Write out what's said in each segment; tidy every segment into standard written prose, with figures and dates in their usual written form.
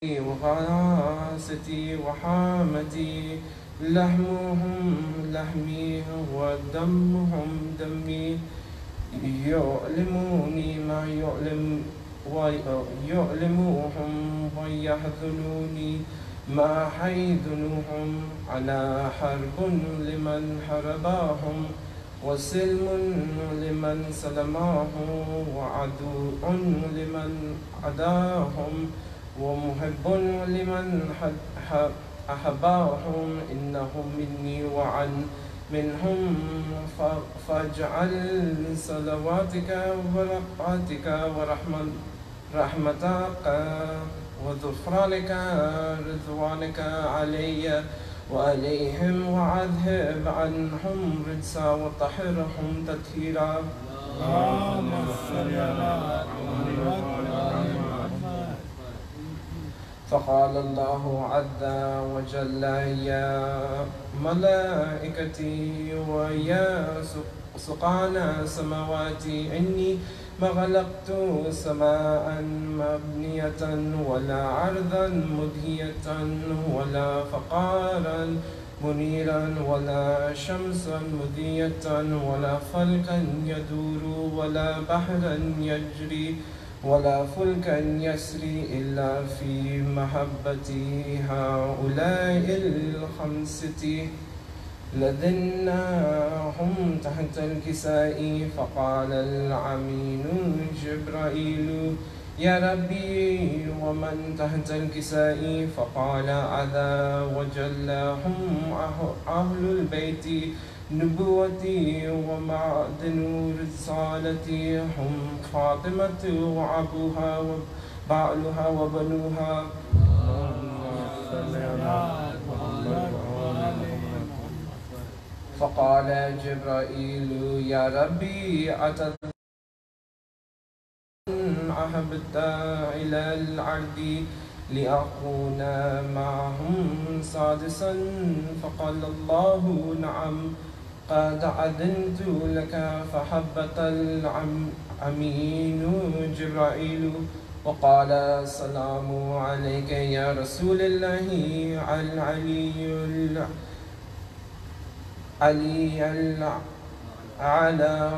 وغراستي وحامتي، لحمهم لحمي ودمهم دمي، يؤلموني ما ويؤلمهم ويحزنوني ما حيزنهم، على حرب لمن حرباهم وسلم لمن سلماه، وعدو لمن عداهم ومحب لمن أحباهم، إنهم مني وعن منهم، فاجعل صلواتك ورحمتك ورحمتك وغفرانك رضوانك علي وعليهم، وأذهب عنهم رجسا وطهرهم تطهيرا. اللهم صل على محمد. فقال الله عز وجل: يا ملائكتي ويا سكان سماواتي، إني ما خلقت سماء مبنية ولا أرضا مدهية ولا فقارا منيرا ولا شمسا مضية ولا فلكا يدور ولا بحرا يجري ولا فلكا يسري إلا في محبة هؤلاء الخمسة، لديناهم تحت الكساء. فقال الأمين جبرائيل: يا ربي ومن تحت الكساء؟ فقال عز وجل: هم أهل البيت نبوتي ومعدن رسالتي، هم فاطمة وأبوها وبعلها وبنوها. فقال جبرائيل: يا ربي أهبت إلى الأرض لأكون معهم سادسا؟ فقال الله: نعم، قد أذنت لك. فهبط الأمين جبرائيل وقال: السلام عليك يا رسول الله. علي الأعلى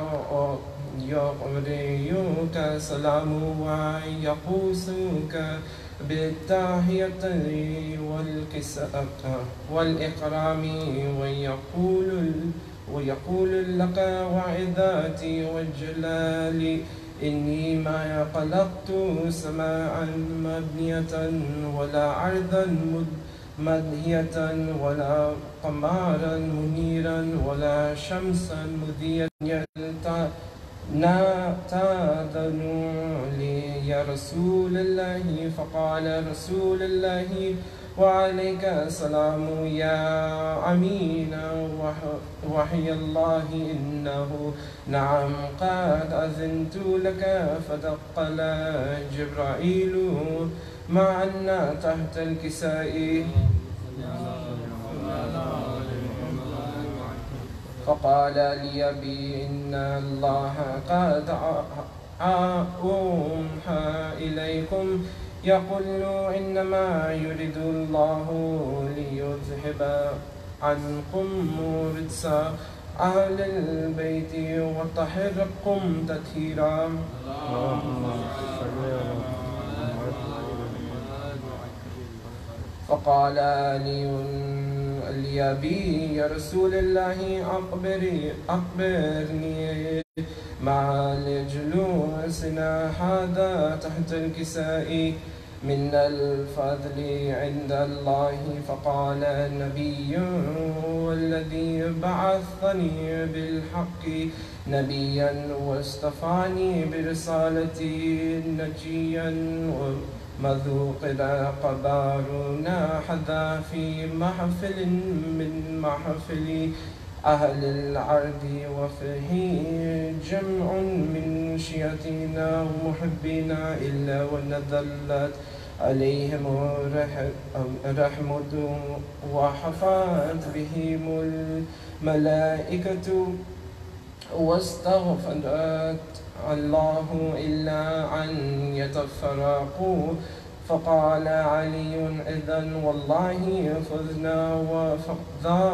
يغريك سلام ويقوسك بالتحية والإكرام، ويقول لك وعظاتي وجلالي: إني ما خلقت سماء مبنية ولا أرضا مدهية ولا قمرا منيرا ولا شمسا مضيئة تأذنوا لي يا رسول الله. فقال رسول الله: وعليك السلام يا أمين وحي الله، إنه نعم قد أذنت لك. فدخل جبرائيل معنا تحت الكساء، فقال لي أبي: إن الله قد أوحى إليكم يقول: إنما يريد الله ليذهب عنكم رجس أهل البيت ويطهركم تطهيرا. فقال لي أبي: يا رسول الله، أخبرني مع جلوسنا هذا تحت الكساء من الفضل عند الله. فقال النبي: والذي بعثني بالحق نبيا واصطفاني برسالتي نجيا مذوقنا قبارنا حذا في محفل من محفل أهل الأرض، وفيه جمع من شيعتنا ومحبنا إلا ونزلت عليهم رحمة وحفت بهم الملائكة واستغفرت الله إلا أن يتفرقوا فقال علي إذن والله فزنا وفقدا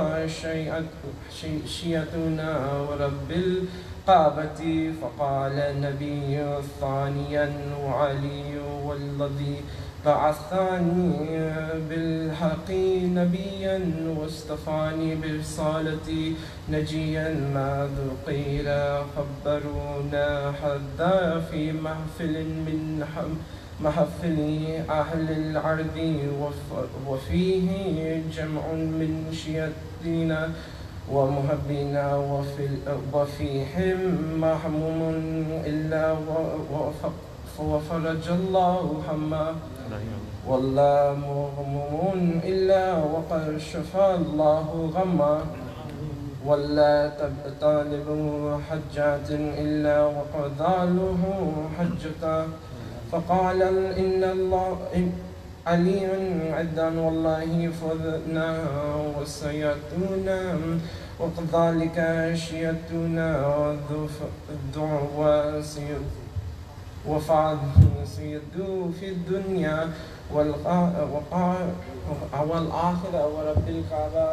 شيئتنا ورب الكعبة. فقال النبي ثانيا علي والذي بعثني بالحق نبيا واصطفاني برسالتي نجيا ما ذقير خبرونا حتى في محفل من محفل أهل الأرض وفيه جمع من شيعتنا ومحبنا وفيهم محموم إلا وفرج الله حما والله مغموم إلا وقد شفى الله غما ولا طالب حجات إلا وقضى له حجته. فقال إن الله علي عدا والله فذنا وسيأتونا وكذلك شيعتنا الدعوة وفعل سيدو في الدنيا والآخرة ورب الكعبة.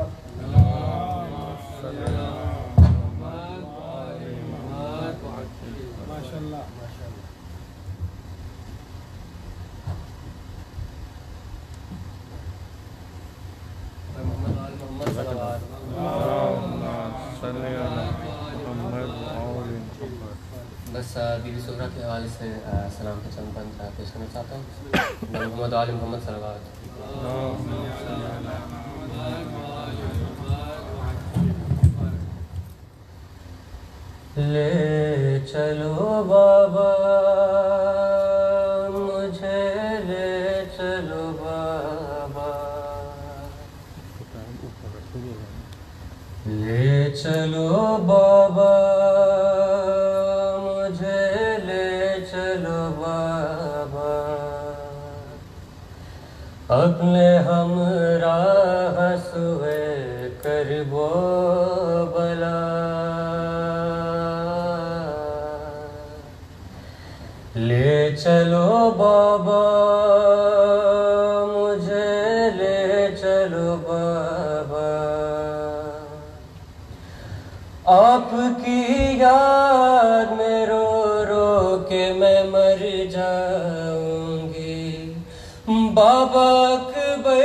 ما شاء الله. بس بیوی سغرا کے حوالے سے سلام کے چند بند پیش کرنا چاہتا ہوں. محمد علی محمد صلی اللہ علیہ وسلم. لے چلو بابا مجھے لے چلو بابا لے چلو بابا مجھے لے چلو بابا اپنے ہمراہ سوئے کرب و بلا. لے چلو بابا مجھے لے چلو بابا آپ کی یاد میں رو رو کے میں مر جاؤں گی. بابا اکبر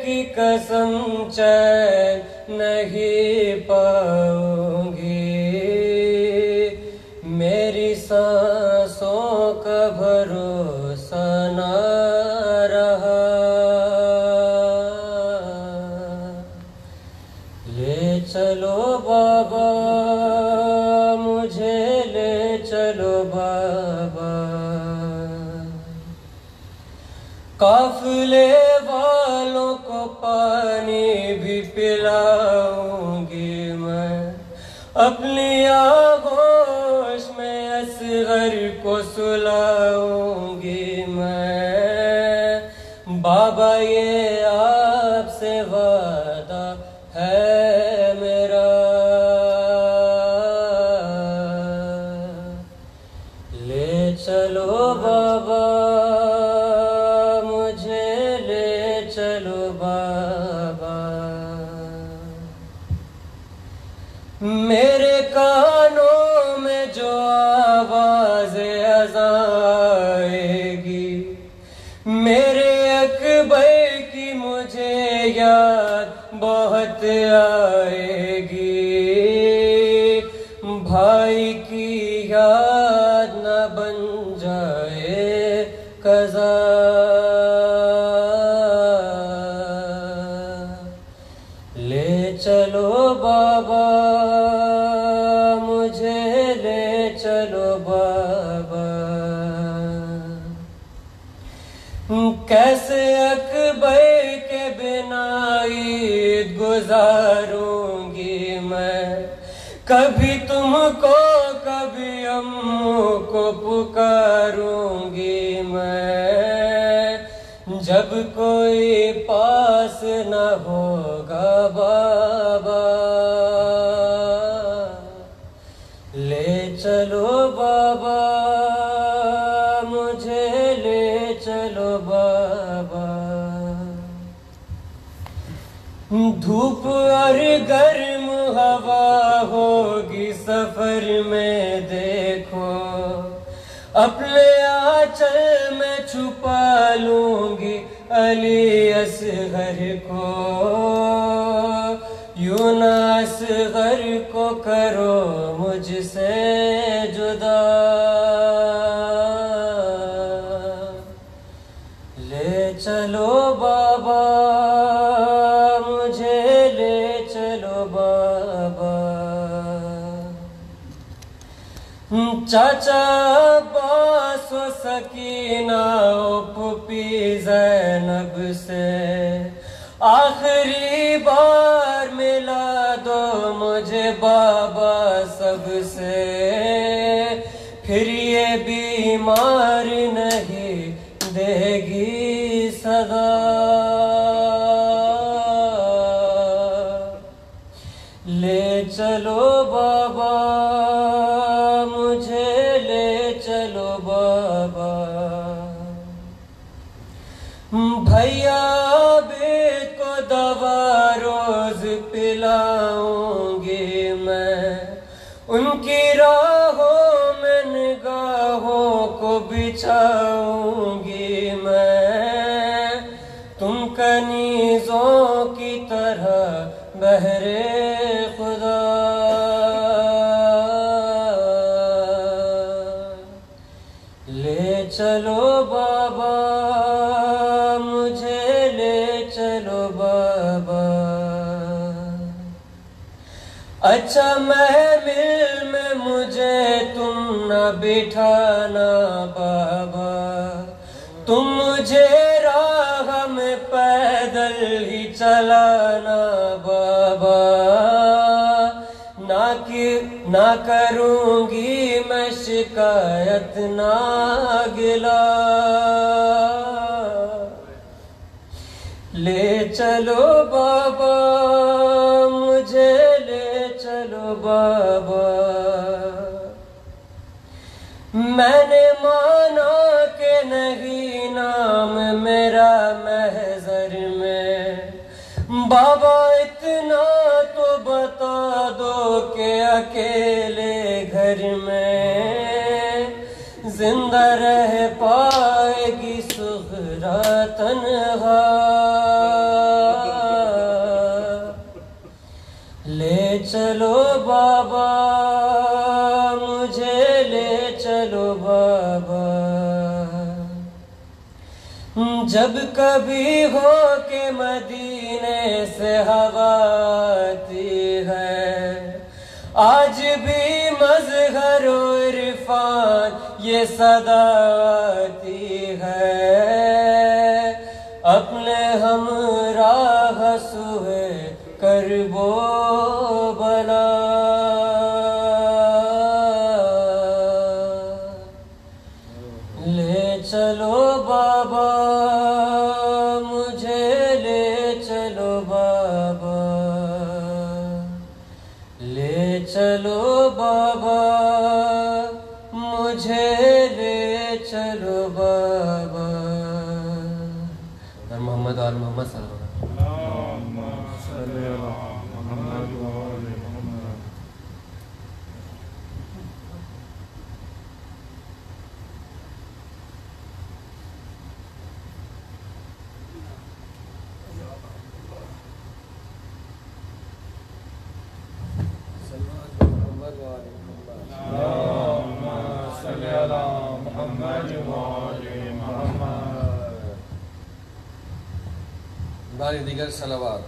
کی قسم چین نہیں پاؤں گی. میری سانسوں کا بھروسہ نہ رہا. لے چلو بابا مجھے لے چلو بابا قافلے والوں کو پانی بھی پلاؤں گی میں. اپنی آغوش میں اصغر کو سلاؤں گی میں. بابا یہ آپ سے وعدہ ہے میرا. لے چلو بابا مجھے لے چلو بابا. میرے کانوں میں جو آواز اذان آئے گی میرے اکبر کی مجھے یاد بہت آئے گی. بھائی کی یاد نہ بن جائے قضا. لے چلو بابا مجھے لے چلو بابا. کیسے اکبر کے بنا عید گزاروں گی میں. کبھی تم کو کبھی اموں کو پکاروں گی میں. جب کوئی پاس نہ ہوگا بابا. لے چلو بابا مجھے لے چلو بابا. دھوپ اور گرم ہوا ہوگی سفر میں دیکھو، اپنے آنچل میں چھپا لوں گی علی اصغر کو، یوں نہ اصغر کو کرو مجھ سے جدا، لے چلو بابا مجھے لے چلو بابا، چاچا عباس و سکینہ و پھوپھی زینب سے آخری بار ملا دو مجھے بابا سب سے، پھر یہ بیمار نہیں دے گی صدا، لے چلو بابا مجھے لے چلو بابا، بھیا بیٹے کو دوا روز پلاؤں گی میں، ان کی راہوں میں نگاہوں کو بچھاؤں گی میں، تم کنیزوں کی طرح بہرے خدا، لے چلو بابا مجھے لے چلو بابا، اچھا محمل میں مجھے تم نہ بٹھانا بابا، تم مجھے راہ میں پیدل ہی چلانا بابا، نہ کروں گی میں شکایت نہ گلا، لے چلو بابا مجھے لے چلو بابا، میں نے مانا کہ نہیں نام میرا محضر میں، بابا اتنا تو بتا دو کہ اکیلے گھر میں زندہ رہ پائے گی سغرا تنہا، لے چلو بابا مجھے لے چلو بابا، جب کبھی ہو کہ مدینے سے ہوا آتی ہے، آج بھی مظہر و عرفان یہ صدا آتی ہے، اپنے ہمراہ سوئے کرب و بلا، لے چلو بابا مجھے لے چلو بابا، لے چلو بابا مجھے لے چلو بابا، اور محمد آل محمد صلی اللہ علیہ وسلم۔ باری دیگر صلوات،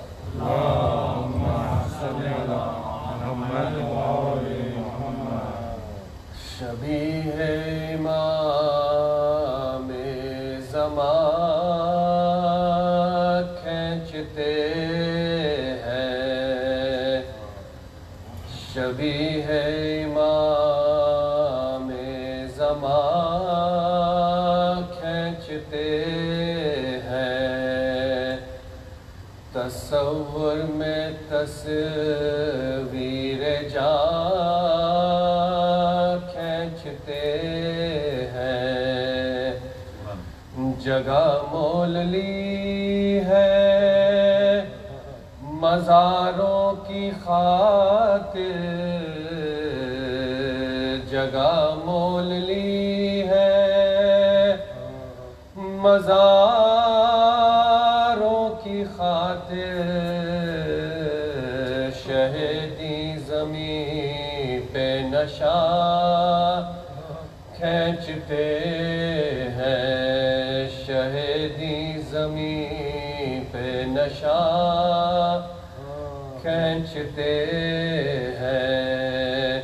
شبیہ امام زمان کھینچتے ہیں، شبیہ امام زمان کھینچتے ہیں، تصور میں تصویر جان کھینچتے ہیں، جگہ مول لی ہے مزاروں کی خاطر جگہ مول لی ہے، مزاروں کی خاطر شہیدی زمین پہ نشاں کھینچتے ہیں، شہیدی زمین پہ نشاں کھینچتے ہیں،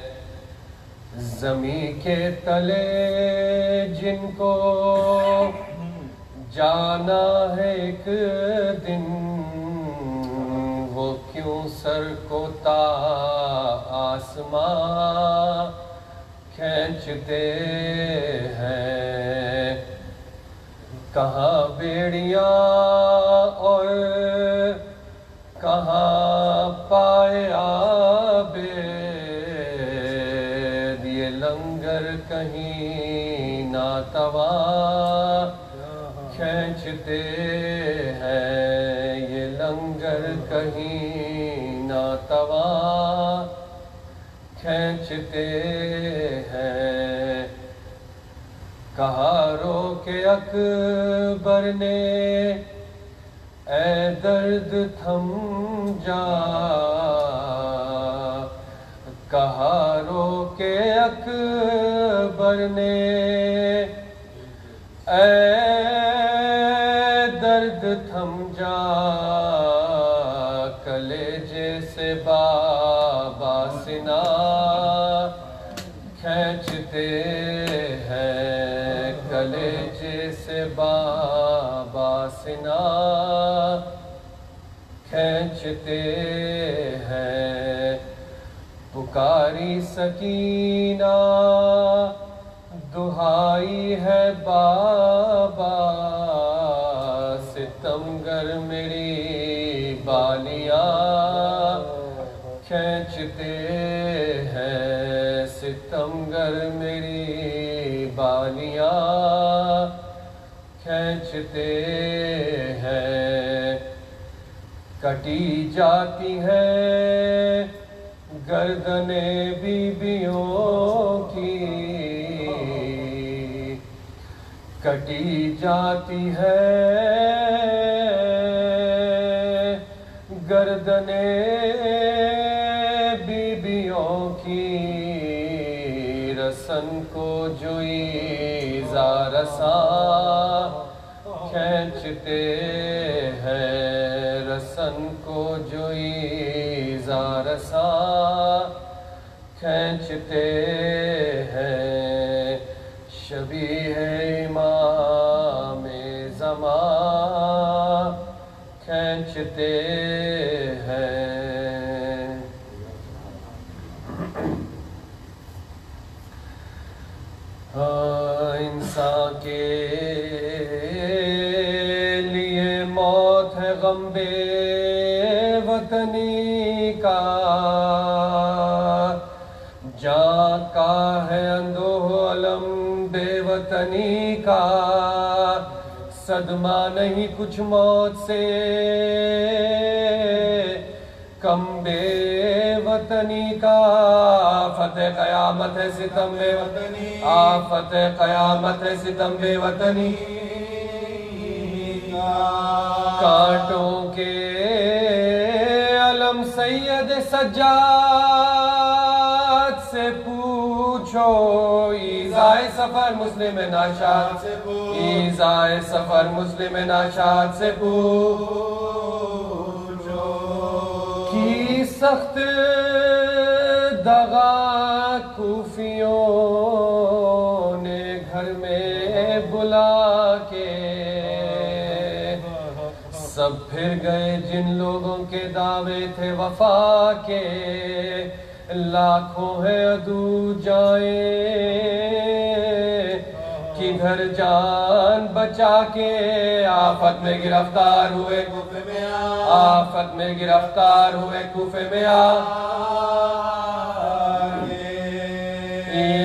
زمین کے تلے جن کو جانا ہے ایک دن، وہ کیوں سر کو تا آسمان کھینچتے ہیں، کہاں بیڑیاں اور کہاں پائے عابد، یہ لنگر کہیں ناتواں کھینچتے ہیں، یہ لنگر کہیں ناتواں کھینچتے ہیں، کہا رو کے اکبر نے اے درد تھم جا، کہا رو کے اکبر نے اے درد تھم جا، کلیجے سے بابا سنا کھینچتے ہیں، کلیجے سے بابا سنا کھینچتے ہیں، پکاری سکینہ دہائی ہے بابا، ستمگر میری بالیاں کھینچتے ہیں، ستمگر میری بالیاں کھینچتے ہیں، کٹی جاتی ہیں گردنیں بیویوں کی، کٹی جاتی ہے گردنیں بیویوں کی، رسن کو جوئی زارساں کھینچتے ہیں، رسن کو جوئی زارساں کھینچتے ہیں، شبیہ امام زمان کھینچتے ہیں۔ انسان کے لیے موت ہے غم بے وطنی کا، جاں کا ہے اندوہ علم بے وطنی کا، صدمہ نہیں کچھ موت سے کم بے وطنی کا، آفت قیامت ہے ستم بے وطنی، آفت قیامت ہے ستم بے وطنی کا، کانٹوں کے علم سید سجاد سے پوچھو، ایذائے سفر مسلم ناشاد سے پوچھو، ایذائے سفر مسلم ناشاد سے پوچھو، کی سخت دغا کوفیوں نے گھر میں بلا کے، سب پھر گئے جن لوگوں کے دعوے تھے وفا کے، لاکھوں ہے عدو جائیں کدھر جان بچا کے، آفت میں گرفتار ہوئے کوفے میں آ، آفت میں گرفتار ہوئے کوفے میں آ،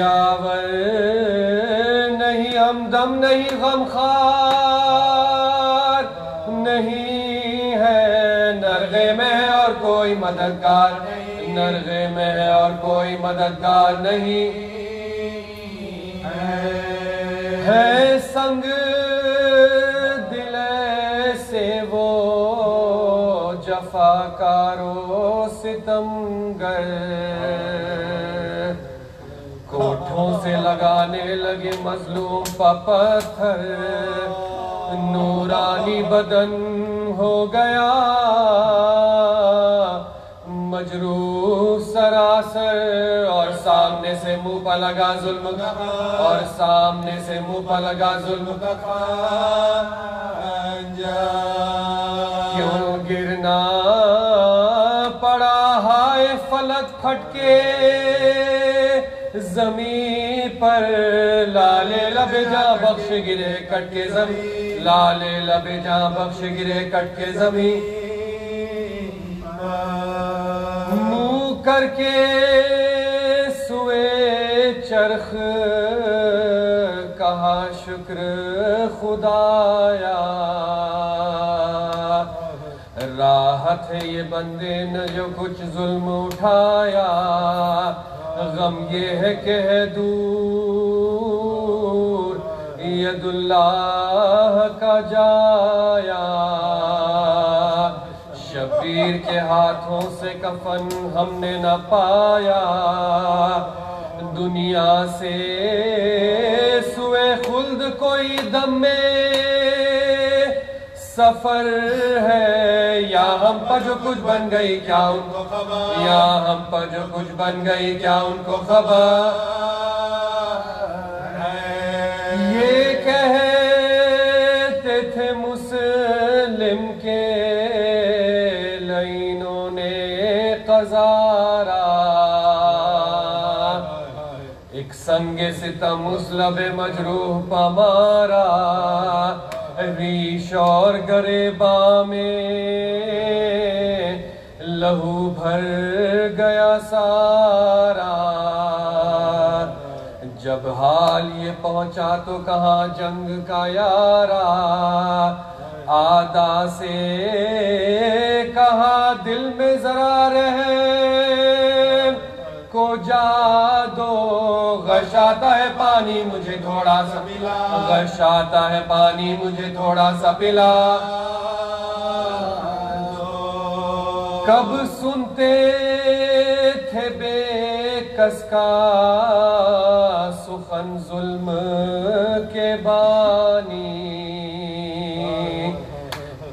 آور نہیں ہمدم نہیں غمخوار، نہیں ہے نرغے میں اور کوئی مددگار نرغے میں ہے اور کوئی مددگار نہیں ہے سنگ دل سے وہ جفاکارو ستمگر کوٹھوں سے لگانے لگے مظلوم پا پتھر نورانی بدن ہو گیا مجروح سراسر اور سامنے سے منہ پہ لگا ظلم اور سامنے سے منہ پہ لگا ظلم کیوں گرنا پڑا ہائے فلک پھٹ کے زمین پر لالے لب جاں بخش گرے کٹ کے زمین لالے لب جاں بخش گرے کٹ کے زمین منہ کر کے سوئے چرخ کہا شکر خدایا راحت ہے یہ بندے نے جو کچھ ظلم اٹھایا غم یہ ہے کہ ہے دور ید اللہ کا جایا شبیر کے ہاتھوں سے کفن ہم نے نہ پایا دنیا سے سوئے خلد کوئی دم میں سفر ہے یا ہم پر جو کچھ بن گئی کیا ان کو خبر یا ہم پر جو کچھ بن گئی کیا ان کو خبر یہ کہتے تھے مسلم کے لینوں نے قزارا ایک سنگ ستم اس لب مجروح پا مارا ریش اور گریباں میں لہو بھر گیا سارا جب حال یہ پہنچا تو کہاں جنگ کا یارا آدا سے کہا دل میں ذرا رہے کو جا دو غشاتا ہے پانی مجھے تھوڑا سا پلا غشاتا ہے پانی مجھے تھوڑا سا پلا کب سنتے تھے بے کس کا سخن ظلم کے بانی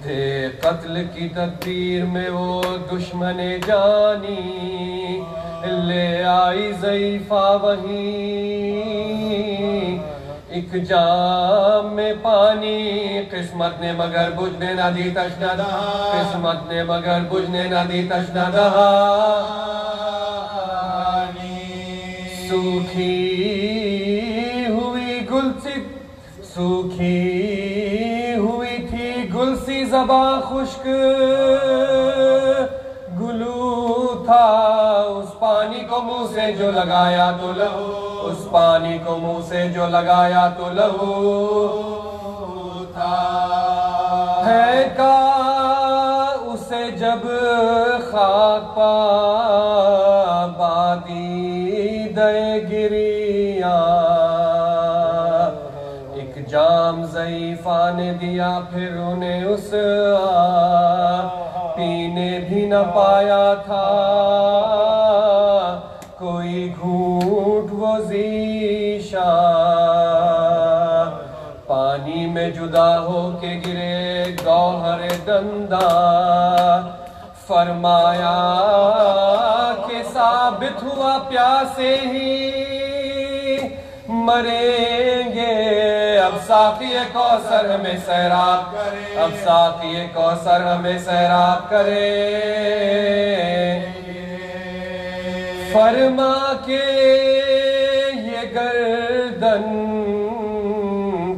تھے قتل کی تدبیر میں وہ دشمن جانی لے آئی ضعیفہ وہیں ایک جام میں پانی قسمت نے مگر بجھنے نہ دی تشنہ دہا قسمت نے مگر بجھنے نہ دی تشنہ دہا سوکھی ہوئی تھی گل سی زباں خشک گلو تھا اس پانی کو منہ سے جو لگایا تو لہو اس پانی کو منہ سے جو لگایا تو لہو تھا ہے کا اسے جب خاک پا بادی دے گریاں ایک جام ضعیفہ نے دیا پھر انہیں اس پینے بھی نہ پایا تھا کوئی گھونٹ وہ ذیشاں پانی میں جدا ہو کے گرے گوہر دنداں فرمایا کہ ثابت ہوا پیاسے ہی مریں گے اب ساقی کوثر ہمیں سیراب کرے اب ساقی کوثر ہمیں سیراب کرے فرما کے یہ گردن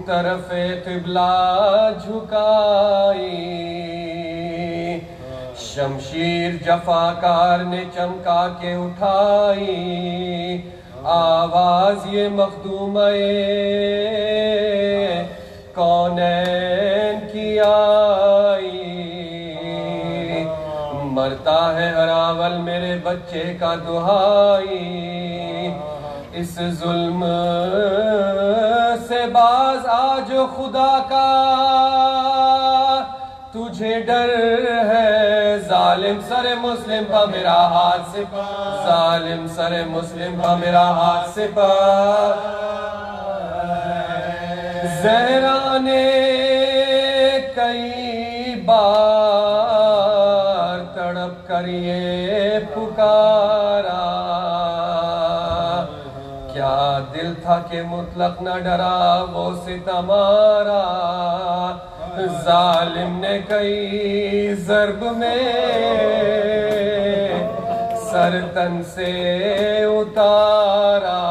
طرف قبلہ جھکائی شمشیر جفاکار نے چمکا کے اٹھائی آواز یہ مخدومہ کونین کی آئی مرتا ہے ہر اول میرے بچے کا دہائی، اس ظلم سے باز آج خدا کا تجھے ڈر ہے، ظالم سر مسلم پا میرا ہاتھ سے پا، ظالم سر مسلم پا میرا ہاتھ سے پا۔ زہرا نے کئی بار تڑپ کر یہ پکارا، کیا دل تھا کہ مطلق نہ ڈرا وہ ستمارا، ظالم نے کئی ضرب میں سر تن سے اتارا،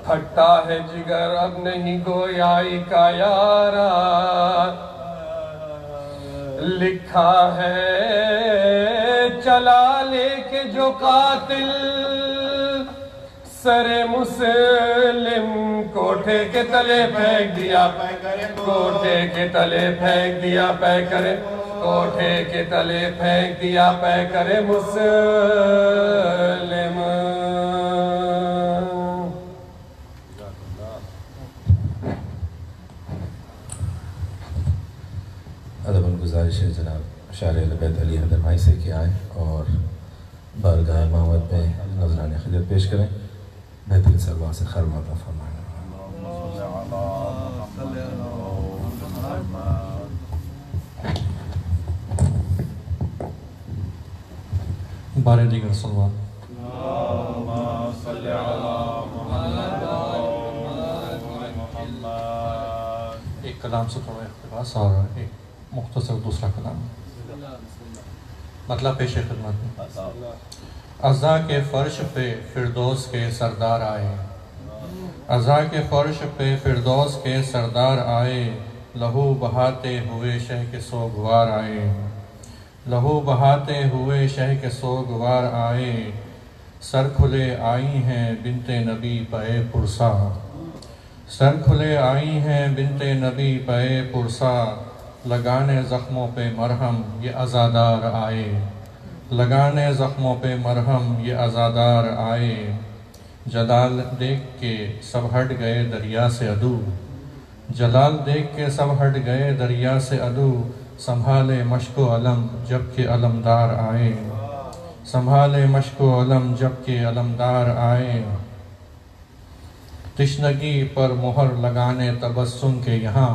پھٹا ہے جگر اب نہیں گویائی کا یارا، لکھا ہے چلا لے کے جو قاتل سر مسلم کوٹھے کے تلے پھینک دیا، کوٹھے کے تلے پھینک دیا پے کرے، کوٹھے کے تلے پھینک دیا پے کرے مسلم۔ ادباً گزارش ہے جناب شاعر اہل بیت علی حیدر بھائی سے کہ آئیں اور بارگاہ محمد میں نذرانِ خدمت پیش کریں، بہترین سلوات سے خیر مقدم فرمائیں۔ بارے دیگر صلوات۔ ایک کلام سے تھوڑا اقتباس اور ایک مختصر دوسرا کلام، مطلب پیش خدمت میں۔ عزا کے فرش پہ فردوس کے سردار آئے، عزا کے فرش پہ فردوس کے سردار آئے، لہو بہاتے ہوئے شہ کے سوگوار آئے، لہو بہاتے ہوئے شہ کے سوگوار آئے، سر کھلے آئی ہیں بنت نبی پے پرسا، سر کھلے آئی ہیں بنت نبی پے پرسا، لگانے زخموں پہ مرہم یہ عزادار آئے، لگانے زخموں پہ مرہم یہ عزادار آئے، جلال دیکھ کے سب ہٹ گئے دریا سے عدو، جلال دیکھ کے سب ہٹ گئے دریا سے عدو، سنبھالے مشک و علم جب کہ علمدار آئے، سنبھالے مشک و علم جب کہ علمدار آئے، تشنگی پر مہر لگانے تبسم کے یہاں،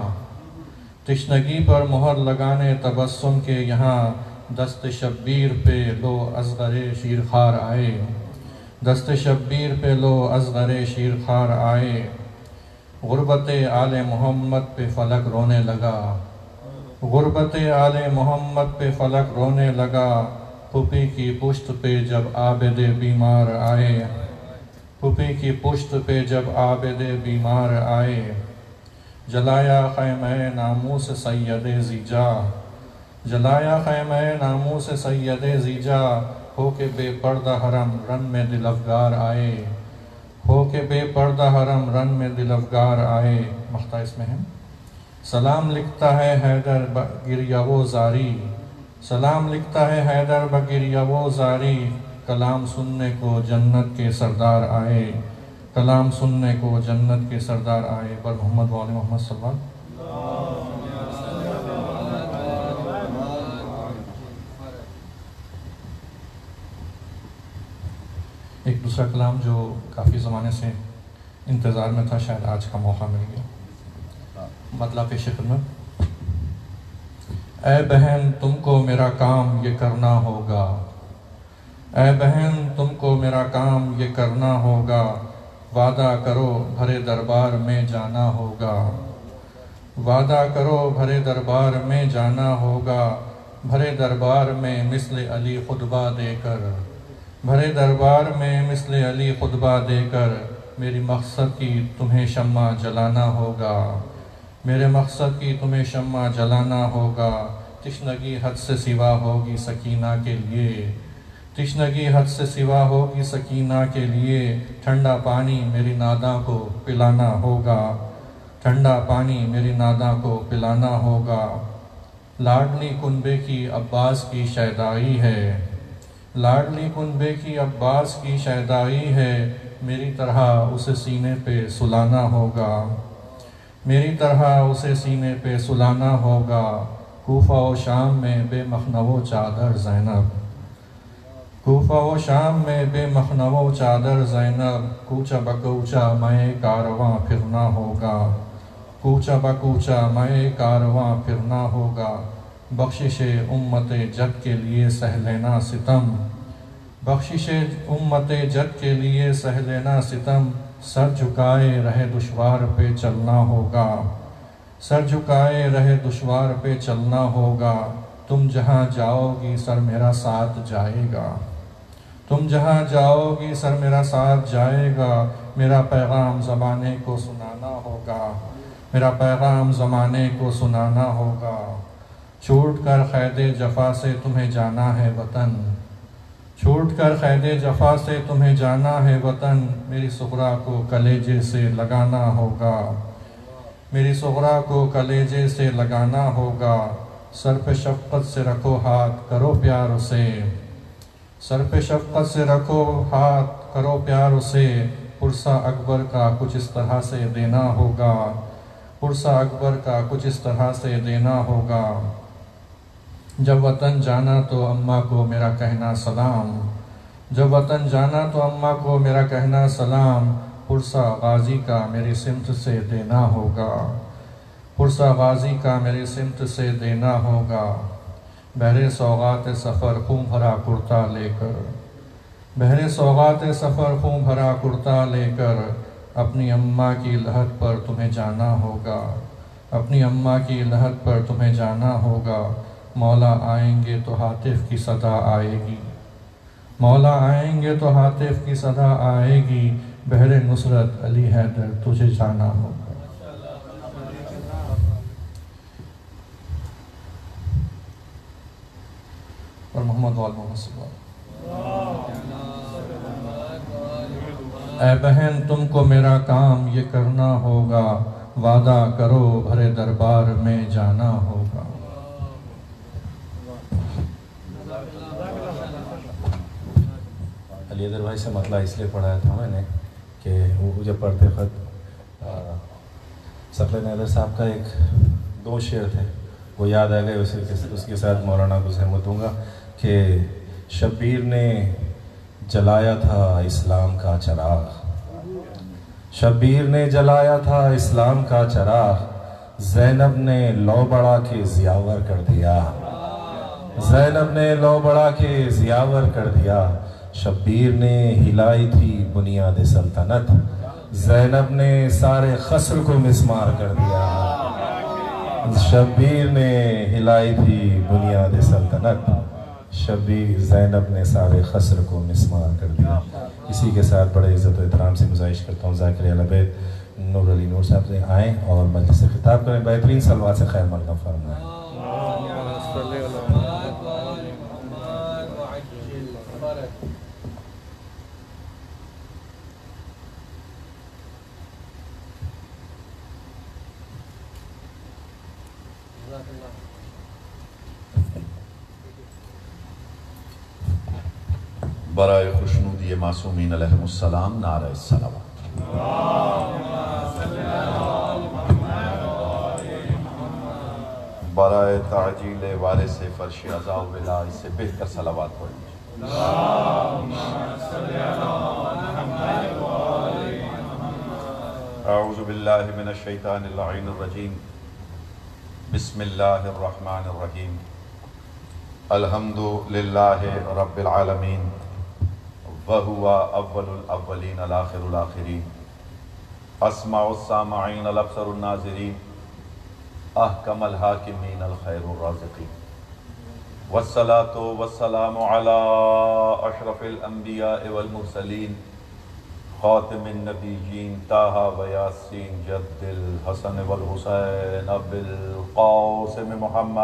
تشنگی پر مہر لگانے تبسم کے یہاں، دست شبیر پہ لو اصغر شیرخوار آئے، دست شبیر پہ لو اصغر شیرخوار آئے، غربت آل محمد پہ فلک رونے لگا، غربت آل محمد پہ فلک رونے لگا، پھوپھی کی پشت پہ جب عابد بیمار آئے، پھوپھی کی پشت پہ جب عابد بیمار آئے، جلایا خیمہ ناموس سید زیجا، جلایا خیمہ ناموس سید زیجا، ہو کے بے پردہ حرم رن میں دل افگار آئے، ہو کے بے پردہ حرم رن میں دل افگار آئے۔ مقطع اس میں ہے، سلام لکھتا ہے حیدر بگریہ و زاری، سلام لکھتا ہے حیدر بگریہ و زاری، کلام سننے کو جنت کے سردار آئے، کلام سننے کو جنت کے سردار آئے۔ پر محمد و آل محمد صلی اللہ علیہ وسلم۔ ایک دوسرا کلام جو کافی زمانے سے انتظار میں تھا، شاید آج کا موقع مل گیا، مطلب پیش خدمت۔ اے بہن تم کو میرا کام یہ کرنا ہوگا، اے بہن تم کو میرا کام یہ کرنا ہوگا، وعدہ کرو بھرے دربار میں جانا ہوگا، وعدہ کرو بھرے دربار میں جانا ہوگا، بھرے دربار میں مثل علی خطبہ دے کر، بھرے دربار میں مثل علی خطبہ دے کر، میری مقصد کی تمہیں شمع جلانا ہوگا، میرے مقصد کی تمہیں شمع جلانا ہوگا، تشنگی حد سے سوا ہوگی سکینہ کے لیے، تشنگی حد سے سوا ہوگی سکینہ کے لیے، ٹھنڈا پانی میری ناداں کو پلانا ہوگا، ٹھنڈا پانی میری ناداں کو پلانا ہوگا، لاڈلی کنبے کی عباس کی شیدائی ہے، لاڈلی کنبے کی عباس کی شیدائی ہے، میری طرح اسے سینے پہ سلانا ہوگا، میری طرح اسے سینے پہ سلانا ہوگا۔ کوفہ و شام میں بے مخنو چادر زینب، کوفہ و شام میں بے مخنو چادر زینب، کوچہ بکوچہ میں کارواں پھرنا ہوگا، کوچہ بکوچہ میں کارواں پھرنا ہوگا۔ بخشش امت جد کے لیے سہ لینا ستم، بخشش امت جد کے لیے سہ لینا ستم، سر جھکائے رہے دشوار پہ چلنا ہوگا، سر جھکائے رہے دشوار پہ چلنا ہوگا۔ تم جہاں جاؤ گی سر میرا ساتھ جائے گا، تم جہاں جاؤ گی سر میرا ساتھ جائے گا۔ میرا پیغام زمانے کو سنانا ہوگا، میرا پیغام زمانے کو سنانا ہوگا۔ چھوٹ کر قید جفا سے تمہیں جانا ہے وطن، چھوٹ کر قید جفا سے تمہیں جانا ہے وطن، میری صغرا کو کلیجے سے لگانا ہوگا، میری صغرا کو کلیجے سے لگانا ہوگا۔ سر پہ شفقت سے رکھو ہاتھ کرو پیار اسے، سر پہ شفقت سے رکھو ہاتھ کرو پیار اسے، پرسہ اکبر کا کچھ اس طرح سے دینا ہوگا، پرسہ اکبر کا کچھ اس طرح سے دینا ہوگا۔ جب وطن جانا تو اماں کو میرا کہنا سلام، جب وطن جانا تو اماں کو میرا کہنا سلام، پرسہ غازی کا میری سمت سے دینا ہوگا، پرسہ غازی کا میری سمت سے دینا ہوگا۔ بہر سوغات سفر خون بھرا کرتا لے کر، بہر سوغات سفر خون بھرا کرتا لے کر، اپنی اماں کی لحد پر تمہیں جانا ہوگا، اپنی اماں کی لحد پر تمہیں جانا ہوگا۔ مولا آئیں گے تو ہاتف کی صدا آئے گی، مولا آئیں گے تو ہاتف کی صدا آئے گی، بہر نصرت علی حیدر تجھے جانا ہوگا۔ اور محمد وآل محمد صلی اللہ علیہ وسلم۔ اے بہن تم کو میرا کام یہ کرنا ہوگا، وعدہ کرو بھرے دربار میں جانا ہوگا۔ علی حیدر بھائی سے مطلع اس لیے پڑھایا تھا میں نے کہ وہ جب پڑھتے خط ثقلین حیدر صاحب کا ایک دو شعر تھے وہ یاد آ گئے، اس کے ساتھ مولانا کو سہمت دوں گا کہ شبیر نے جلایا تھا اسلام کا چراغ، شبیر نے جلایا تھا اسلام کا چراغ، زینب نے لو بڑھا کے ضیاور کر دیا، زینب نے لو بڑھا کے ضیاور کر دیا۔ شبیر نے ہلائی تھی بنیاد سلطنت، زینب نے سارے خسر کو مسمار کر دیا، شبیر نے ہلائی تھی بنیاد سلطنت، شبیر زینب نے سارے خسر کو مسمار کر دیا۔ اسی کے ساتھ بڑے عزت و احترام سے گزارش کرتا ہوں ذاکر اہل بیت نور علی نور صاحب سے آئیں اور مجلس سے خطاب کریں، بہترین صلوات سے خیر مقدم فرمائیں۔ برائے خوشنودی معصومین علیہم السلام نعرہ الصلوات۔ برائے تعجیل وارث فرش عزا و ولا اس سے بہتر صلوات پڑھیں۔ اعوذ باللہ من الشیطان اللعین الرجیم، بسم اللہ الرحمن الرحیم، الحمد للہ رب العالمین، وَهُوَ أَوَّلُ الْأَوَّلِينَ الْآخِرُ الْآخِرِينَ، أَسْمَعُ السَّامِعِينَ الْأَبْصَرُ النَّاظِرِينَ، أَحْكَمَ الْحَاكِمِينَ الْخَيْرُ الرَّازِقِينَ، وَالصَّلَاةُ وَالسَّلَامُ عَلَىٰ أَشْرَفِ الْأَنْبِيَاءِ وَالْمُرْسَلِينَ، خَاتِمِ النَّبِيِّينَ طٰہَ وَيَاسِينَ، جَدِّ الْحَسَنِ وَالْحُسَيْنِ أَبِي الْقَاسِمِ مُحَمَّدٍ،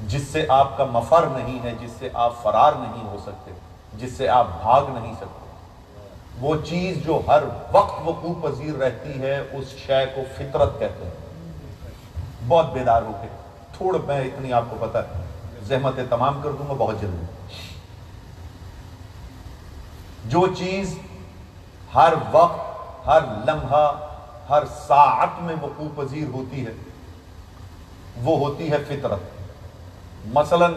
جس سے آپ کا مفر نہیں ہے، جس سے آپ فرار نہیں ہو سکتے، جس سے آپ بھاگ نہیں سکتے، وہ چیز جو ہر وقت وقوع پذیر رہتی ہے اس شے کو فطرت کہتے ہیں۔ بہت بیدار ہو کے تھوڑا میں اتنی آپ کو پتا ہے زحمتیں تمام کر دوں گا بہت جلدی۔ جو چیز ہر وقت، ہر لمحہ، ہر ساعت میں وقوع پذیر ہوتی ہے وہ ہوتی ہے فطرت۔ مثلا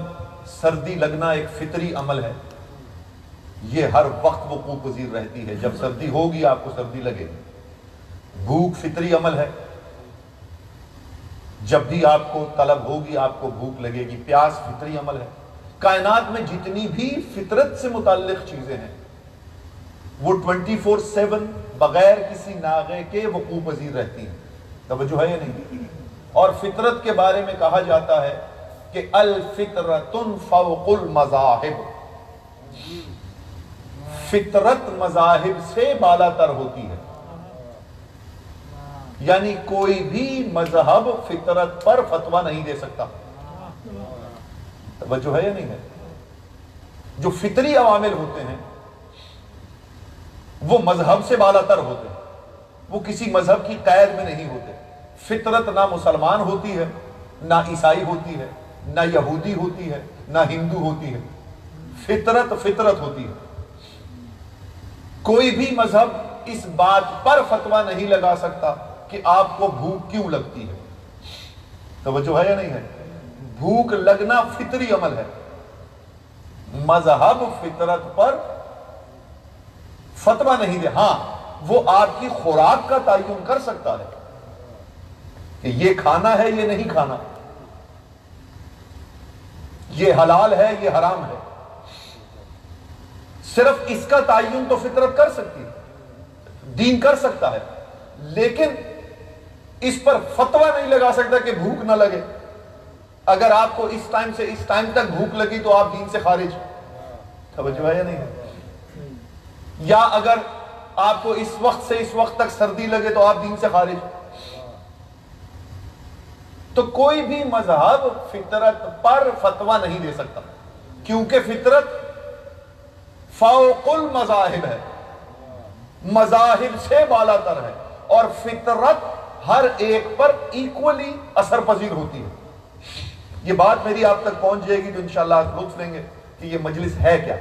سردی لگنا ایک فطری عمل ہے، یہ ہر وقت وقوع پذیر رہتی ہے، جب سردی ہوگی آپ کو سردی لگے گی۔ بھوک فطری عمل ہے، جب بھی آپ کو طلب ہوگی آپ کو بھوک لگے گی۔ پیاس فطری عمل ہے۔ کائنات میں جتنی بھی فطرت سے متعلق چیزیں ہیں وہ 24/7 بغیر کسی ناغے کے وقوع پذیر رہتی ہیں۔ توجہ ہے یا نہیں؟ اور فطرت کے بارے میں کہا جاتا ہے کہ الفطرۃ فوق المذاہب، فطرت مذاہب سے بالا تر ہوتی ہے، یعنی کوئی بھی مذہب فطرت پر فتویٰ نہیں دے سکتا۔ توجہ ہے یا نہیں ہے؟ جو فطری عوامل ہوتے ہیں وہ مذہب سے بالا تر ہوتے ہیں، وہ کسی مذہب کی قید میں نہیں ہوتے۔ فطرت نہ مسلمان ہوتی ہے، نہ عیسائی ہوتی ہے، نہ یہودی ہوتی ہے، نہ ہندو ہوتی ہے، فطرت فطرت ہوتی ہے۔ کوئی بھی مذہب اس بات پر فتویٰ نہیں لگا سکتا کہ آپ کو بھوک کیوں لگتی ہے۔ توجہ ہے یا نہیں ہے؟ بھوک لگنا فطری عمل ہے، مذہب فطرت پر فتویٰ نہیں دے۔ ہاں وہ آپ کی خوراک کا تعین کر سکتا ہے کہ یہ کھانا ہے یہ نہیں کھانا، یہ حلال ہے یہ حرام ہے، صرف اس کا تعین تو فطرت کر سکتی ہے، دین کر سکتا ہے، لیکن اس پر فتویٰ نہیں لگا سکتا کہ بھوک نہ لگے۔ اگر آپ کو اس ٹائم سے اس ٹائم تک بھوک لگی تو آپ دین سے خارج۔ توجہ ہے یا نہیں ہے؟ یا اگر آپ کو اس وقت سے اس وقت تک سردی لگے تو آپ دین سے خارج۔ تو کوئی بھی مذہب فطرت پر فتویٰ نہیں دے سکتا، کیونکہ فطرت فوق المذاہب ہے، مذاہب سے بالا تر ہے، اور فطرت ہر ایک پر ایکولی اثر پذیر ہوتی ہے۔ یہ بات میری آپ تک پہنچ جائے گی تو انشاءاللہ آپ لطف لیں گے کہ یہ مجلس ہے کیا،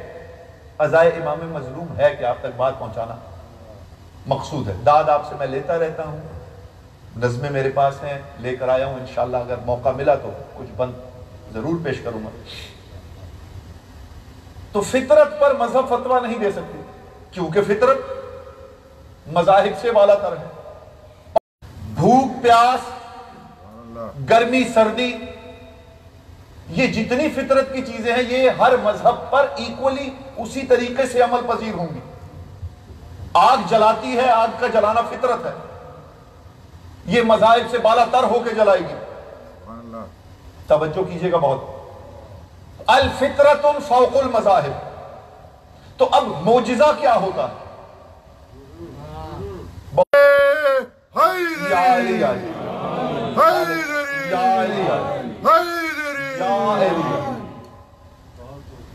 عزائے امام مظلوم ہے کہ آپ تک بات پہنچانا مقصود ہے۔ داد آپ سے میں لیتا رہتا ہوں، نظمیں میرے پاس ہیں، لے کر آیا ہوں، انشاءاللہ اگر موقع ملا تو کچھ بند ضرور پیش کروں گا۔ تو فطرت پر مذہب فتویٰ نہیں دے سکتی کیونکہ فطرت مذاہب سے بالا تر ہے۔ بھوک پیاس، گرمی سردی، یہ جتنی فطرت کی چیزیں ہیں یہ ہر مذہب پر ایکولی اسی طریقے سے عمل پذیر ہوں گی۔ آگ جلاتی ہے، آگ کا جلانا فطرت ہے، یہ مذاہب سے بالا تر ہو کے جلائے گی۔ توجہ کیجئے گا بہت۔ الفطرۃ فوق المذاہب۔ تو اب معجزہ کیا ہوتا ہے؟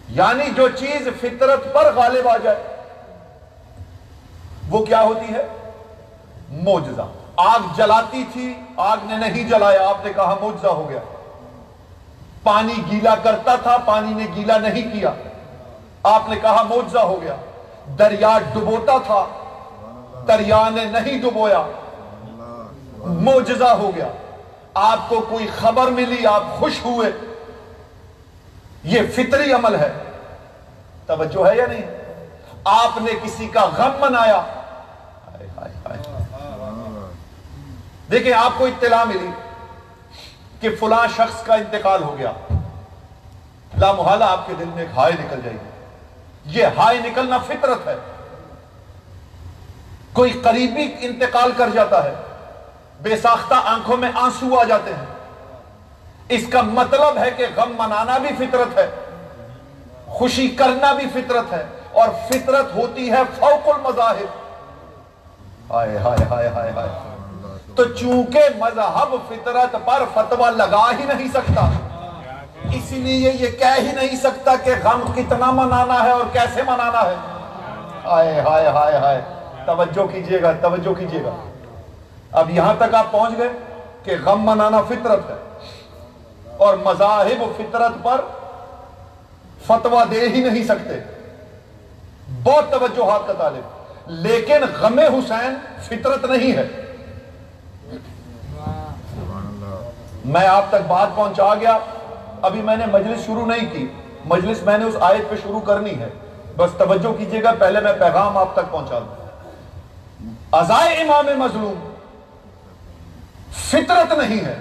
یعنی جو چیز فطرت پر غالب آ جائے وہ کیا ہوتی ہے؟ معجزہ۔ آگ جلاتی تھی، آگ نے نہیں جلایا، آپ نے کہا معجزہ ہو گیا۔ پانی گیلا کرتا تھا، پانی نے گیلا نہیں کیا، آپ نے کہا معجزہ ہو گیا۔ دریا ڈبوتا تھا، دریا نے نہیں ڈبویا، معجزہ ہو گیا۔ آپ کو کوئی خبر ملی، آپ خوش ہوئے، یہ فطری عمل ہے۔ توجہ ہے یا نہیں؟ آپ نے کسی کا غم منایا، دیکھیں آپ کو اطلاع ملی کہ فلاں شخص کا انتقال ہو گیا، لا محالہ آپ کے دل میں ایک ہائے نکل جائے گی۔ یہ ہائے نکلنا فطرت ہے۔ کوئی قریبی انتقال کر جاتا ہے، بے ساختہ آنکھوں میں آنسو آ جاتے ہیں، اس کا مطلب ہے کہ غم منانا بھی فطرت ہے، خوشی کرنا بھی فطرت ہے، اور فطرت ہوتی ہے فوق المذاہب۔ ہائے ہائے ہائے ہائے ہائے۔ تو چونکہ مذہب فطرت پر فتویٰ لگا ہی نہیں سکتا، اسی لیے یہ کہہ ہی نہیں سکتا کہ غم کتنا منانا ہے اور کیسے منانا ہے. ہائے ہائے ہائے ہائے, توجہ کیجئے گا, توجہ کیجئے گا. اب یہاں تک آپ پہنچ گئے کہ غم منانا فطرت ہے اور مذاہب فطرت پر فتویٰ دے ہی نہیں سکتے. بہت توجہات کا طالب. لیکن غم حسین فطرت نہیں ہے. میں آپ تک بات پہنچا گیا. ابھی میں نے مجلس شروع نہیں کی, مجلس میں نے اس آیت پہ شروع کرنی ہے. بس توجہ کیجئے گا, پہلے میں پیغام آپ تک پہنچا دوں. عزائے امام مظلوم فطرت نہیں ہے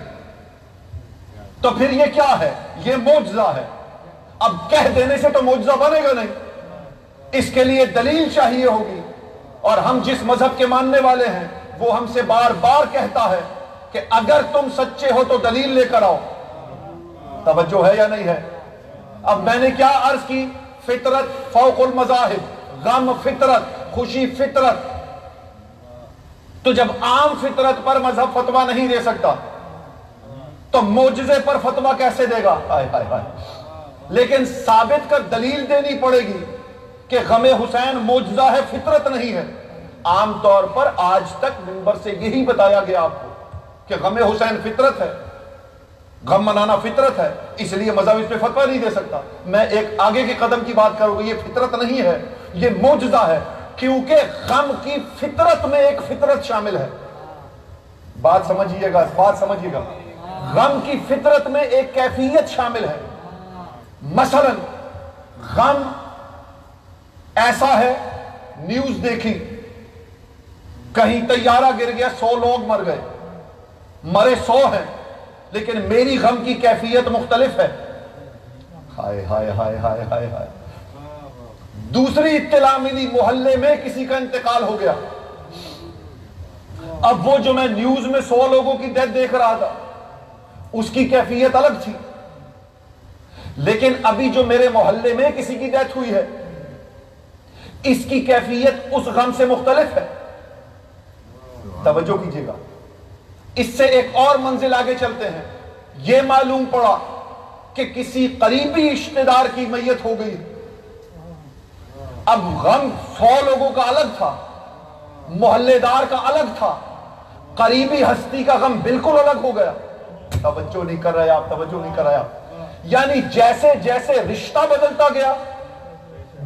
تو پھر یہ کیا ہے؟ یہ معجزہ ہے. اب کہہ دینے سے تو معجزہ بنے گا نہیں, اس کے لیے دلیل چاہیے ہوگی. اور ہم جس مذہب کے ماننے والے ہیں وہ ہم سے بار بار کہتا ہے کہ اگر تم سچے ہو تو دلیل لے کر آؤ. توجہ ہے یا نہیں ہے؟ اب میں نے کیا عرض کی؟ فطرت فوق المذاہب, غم فطرت, خوشی فطرت. تو جب عام فطرت پر مذہب فتویٰ نہیں دے سکتا تو معجزے پر فتویٰ کیسے دے گا؟ ہائے ہائے ہائے. لیکن ثابت کر دلیل دینی پڑے گی کہ غم حسین معجزہ ہے, فطرت نہیں ہے. عام طور پر آج تک منبر سے یہی بتایا گیا آپ کو کہ غم حسین فطرت ہے, غم منانا فطرت ہے, اس لیے مذہب اس پہ فتویٰ نہیں دے سکتا. میں ایک آگے کے قدم کی بات کروں گا, یہ فطرت نہیں ہے, یہ معجزہ ہے, کیونکہ غم کی فطرت میں ایک فطرت شامل ہے. بات سمجھیے گا, بات سمجھیے گا. غم کی فطرت میں ایک کیفیت شامل ہے. مثلا غم ایسا ہے, نیوز دیکھی, کہیں طیارہ گر گیا, 100 لوگ مر گئے, مرے 100 ہیں, لیکن میری غم کی کیفیت مختلف ہے. ہائے ہائے ہائے ہائے ہائے ہائے. دوسری اطلاع ملی, محلے میں کسی کا انتقال ہو گیا. اب وہ جو میں نیوز میں 100 لوگوں کی ڈیتھ دیکھ رہا تھا اس کی کیفیت الگ تھی, لیکن ابھی جو میرے محلے میں کسی کی ڈیتھ ہوئی ہے اس کی کیفیت اس غم سے مختلف ہے. توجہ کیجئے گا. اس سے ایک اور منزل آگے چلتے ہیں. یہ معلوم پڑا کہ کسی قریبی رشتہ دار کی میت ہو گئی. اب غم 100 لوگوں کا الگ تھا, محلے دار کا الگ تھا, قریبی ہستی کا غم بالکل الگ ہو گیا. توجہ نہیں کر رہے آپ, توجہ نہیں کر رہے آپ. یعنی جیسے جیسے رشتہ بدلتا گیا,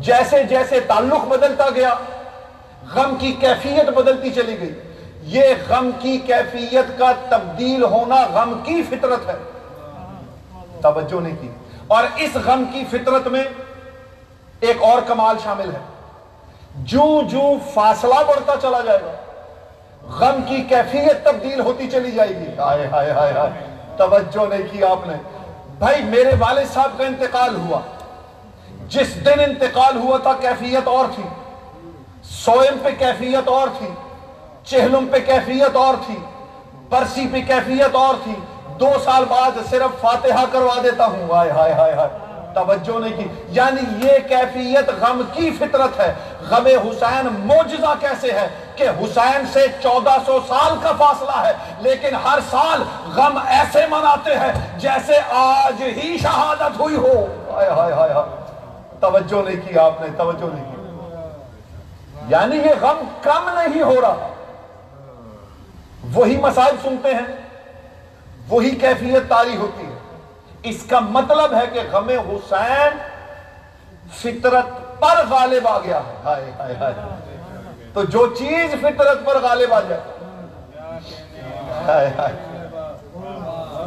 جیسے جیسے تعلق بدلتا گیا, غم کی کیفیت بدلتی چلی گئی. یہ غم کی کیفیت کا تبدیل ہونا غم کی فطرت ہے. توجہ نہیں کی. اور اس غم کی فطرت میں ایک اور کمال شامل ہے. جو فاصلہ بڑھتا چلا جائے گا غم کی کیفیت تبدیل ہوتی چلی جائے گی. ہائے ہائے ہائے ہائے, توجہ نہیں کی آپ نے. بھائی میرے والد صاحب کا انتقال ہوا, جس دن انتقال ہوا تھا کیفیت اور تھی, سوئم پہ کیفیت اور تھی, چہلم پہ کیفیت اور تھی, برسی پہ کیفیت اور تھی. 2 سال بعد صرف فاتحہ کروا دیتا ہوں. ہائے ہائے ہائے ہائے, توجہ نہیں کی. یعنی یہ کیفیت غم کی فطرت ہے. غم حسین معجزہ کیسے ہے کہ حسین سے 1400 سال کا فاصلہ ہے, لیکن ہر سال غم ایسے مناتے ہیں جیسے آج ہی شہادت ہوئی ہو. ہائے ہائے ہائے ہائے, توجہ نہیں کی آپ نے, توجہ نہیں کی. یعنی یہ غم کم نہیں ہو رہا, وہی مسائل سنتے ہیں, وہی کیفیت طاری ہوتی ہے. اس کا مطلب ہے کہ غم حسین فطرت پر غالب آ گیا ہے. ہائے ہائے ہائے. تو جو چیز فطرت پر غالب آ جائے, ہائے ہائے,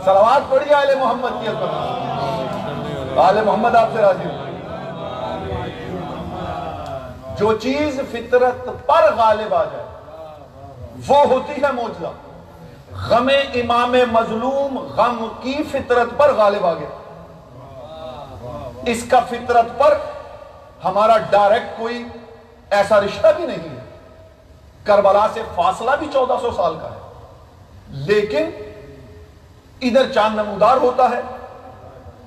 صلوات پڑھیے آل محمد کی عظمت. آل محمد آپ سے راضی ہوں. جو چیز فطرت پر غالب آ جائے وہ ہوتی ہے معجزہ. غم امام مظلوم غم کی فطرت پر غالب آ گیا. اس کا فطرت پر ہمارا ڈائریکٹ کوئی ایسا رشتہ بھی نہیں ہے. کربلا سے فاصلہ بھی 1400 سال کا ہے, لیکن ادھر چاند نمودار ہوتا ہے,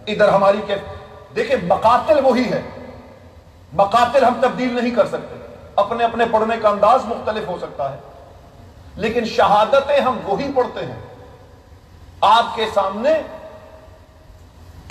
ادھر ہماری دیکھیں مقاتل وہی ہے. مقاتل ہم تبدیل نہیں کر سکتے, اپنے اپنے پڑھنے کا انداز مختلف ہو سکتا ہے, لیکن شہادتیں ہم وہی پڑھتے ہیں. آپ کے سامنے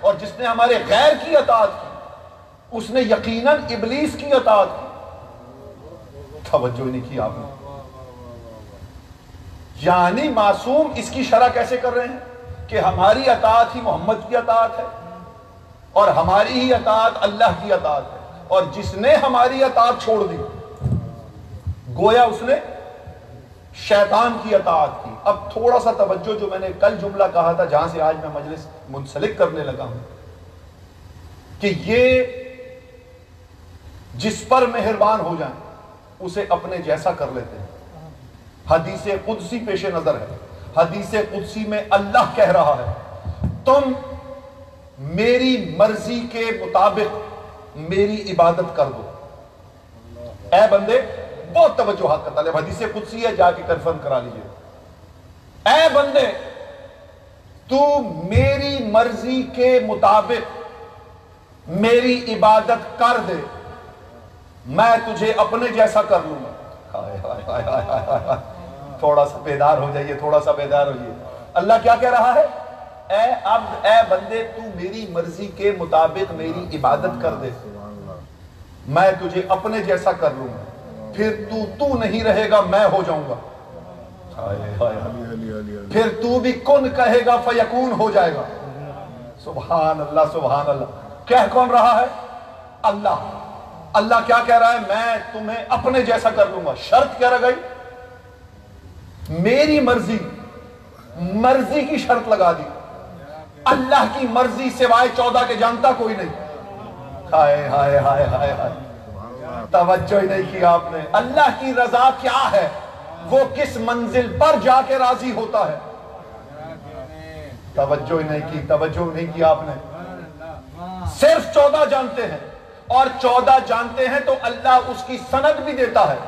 اور جس نے ہمارے غیر کی اطاعت کی اس نے یقیناً ابلیس کی اطاعت کی. توجہ نہیں کی آپ نے. یعنی معصوم اس کی شرح کیسے کر رہے ہیں کہ ہماری اطاعت ہی محمد کی اطاعت ہے اور ہماری ہی اطاعت اللہ کی اطاعت ہے, اور جس نے ہماری اطاعت چھوڑ دی گویا اس نے شیطان کی اطاعت کی. اب تھوڑا سا توجہ, جو میں نے کل جملہ کہا تھا جہاں سے آج میں مجلس منسلک کرنے لگا ہوں, کہ یہ جس پر مہربان ہو جائیں اسے اپنے جیسا کر لیتے ہیں. حدیث قدسی پیش نظر ہے. حدیث قدسی میں اللہ کہہ رہا ہے تم میری مرضی کے مطابق میری عبادت کر دو. اے بندے, بہت توجہات کا طالب, حدیث قدسی ہے, جا کے کنفرم کرا لیجئے. اے بندے تو میری مرضی کے مطابق میری عبادت کر دے, میں تجھے اپنے جیسا کر لوں گا. تھوڑا سا بیدار ہو جائیے, تھوڑا سا بیدار ہوئیے. اللہ کیا کہہ رہا ہے؟ اے عبد, اے بندے تو میری مرضی کے مطابق میری عبادت کر دے, میں تجھے اپنے جیسا کر لوں گا, پھر تو نہیں رہے گا, میں ہو جاؤں گا. پھر تو بھی کن کہے گا فیکون ہو جائے گا. سبحان اللہ سبحان اللہ. کہہ کون رہا ہے؟ اللہ. اللہ کیا کہہ رہا ہے؟ میں تمہیں اپنے جیسا کر لوں گا. شرط کیا رہ گئی؟ میری مرضی, مرضی کی شرط لگا دی. اللہ کی مرضی سوائے 14 کے جانتا کوئی نہیں. ہائے ہائے ہائے ہائے ہائے, توجہ ہی نہیں کی آپ نے. اللہ کی رضا کیا ہے, وہ کس منزل پر جا کے راضی ہوتا ہے. توجہ ہی نہیں کی, توجہ نہیں کی آپ نے. صرف 14 جانتے ہیں, اور 14 جانتے ہیں تو اللہ اس کی سند بھی دیتا ہے.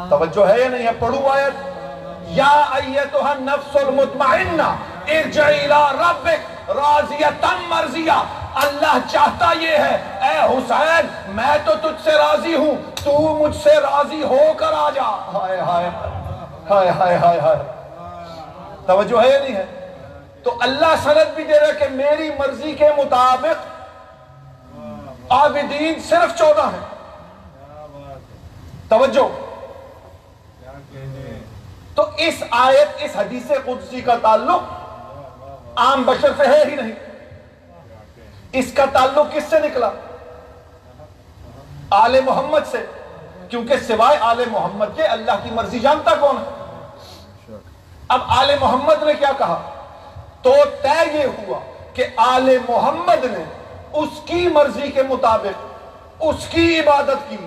توجہ ہے یا نہیں ہے؟ پڑھو آیت. یا ایتھا النفس المطمئنہ ارجعی الی ربک راضیۃ مرضیہ. اللہ چاہتا یہ ہے اے حسین میں تو تجھ سے راضی ہوں, تو مجھ سے راضی ہو کر آ جا. ہائے ہائے ہائے ہائے ہائے ہائے. توجہ ہے یا نہیں ہے؟ تو اللہ سند بھی دے رہا ہے کہ میری مرضی کے مطابق عابدین صرف 14 ہیں. توجہ. تو اس آیت, اس حدیث قدسی کا تعلق عام بشر سے ہے ہی نہیں. اس کا تعلق کس سے نکلا؟ آل محمد سے, کیونکہ سوائے آل محمد کے اللہ کی مرضی جانتا کون ہے؟ اب آل محمد نے کیا کہا تو طے یہ ہوا کہ آل محمد نے اس کی مرضی کے مطابق اس کی عبادت کی.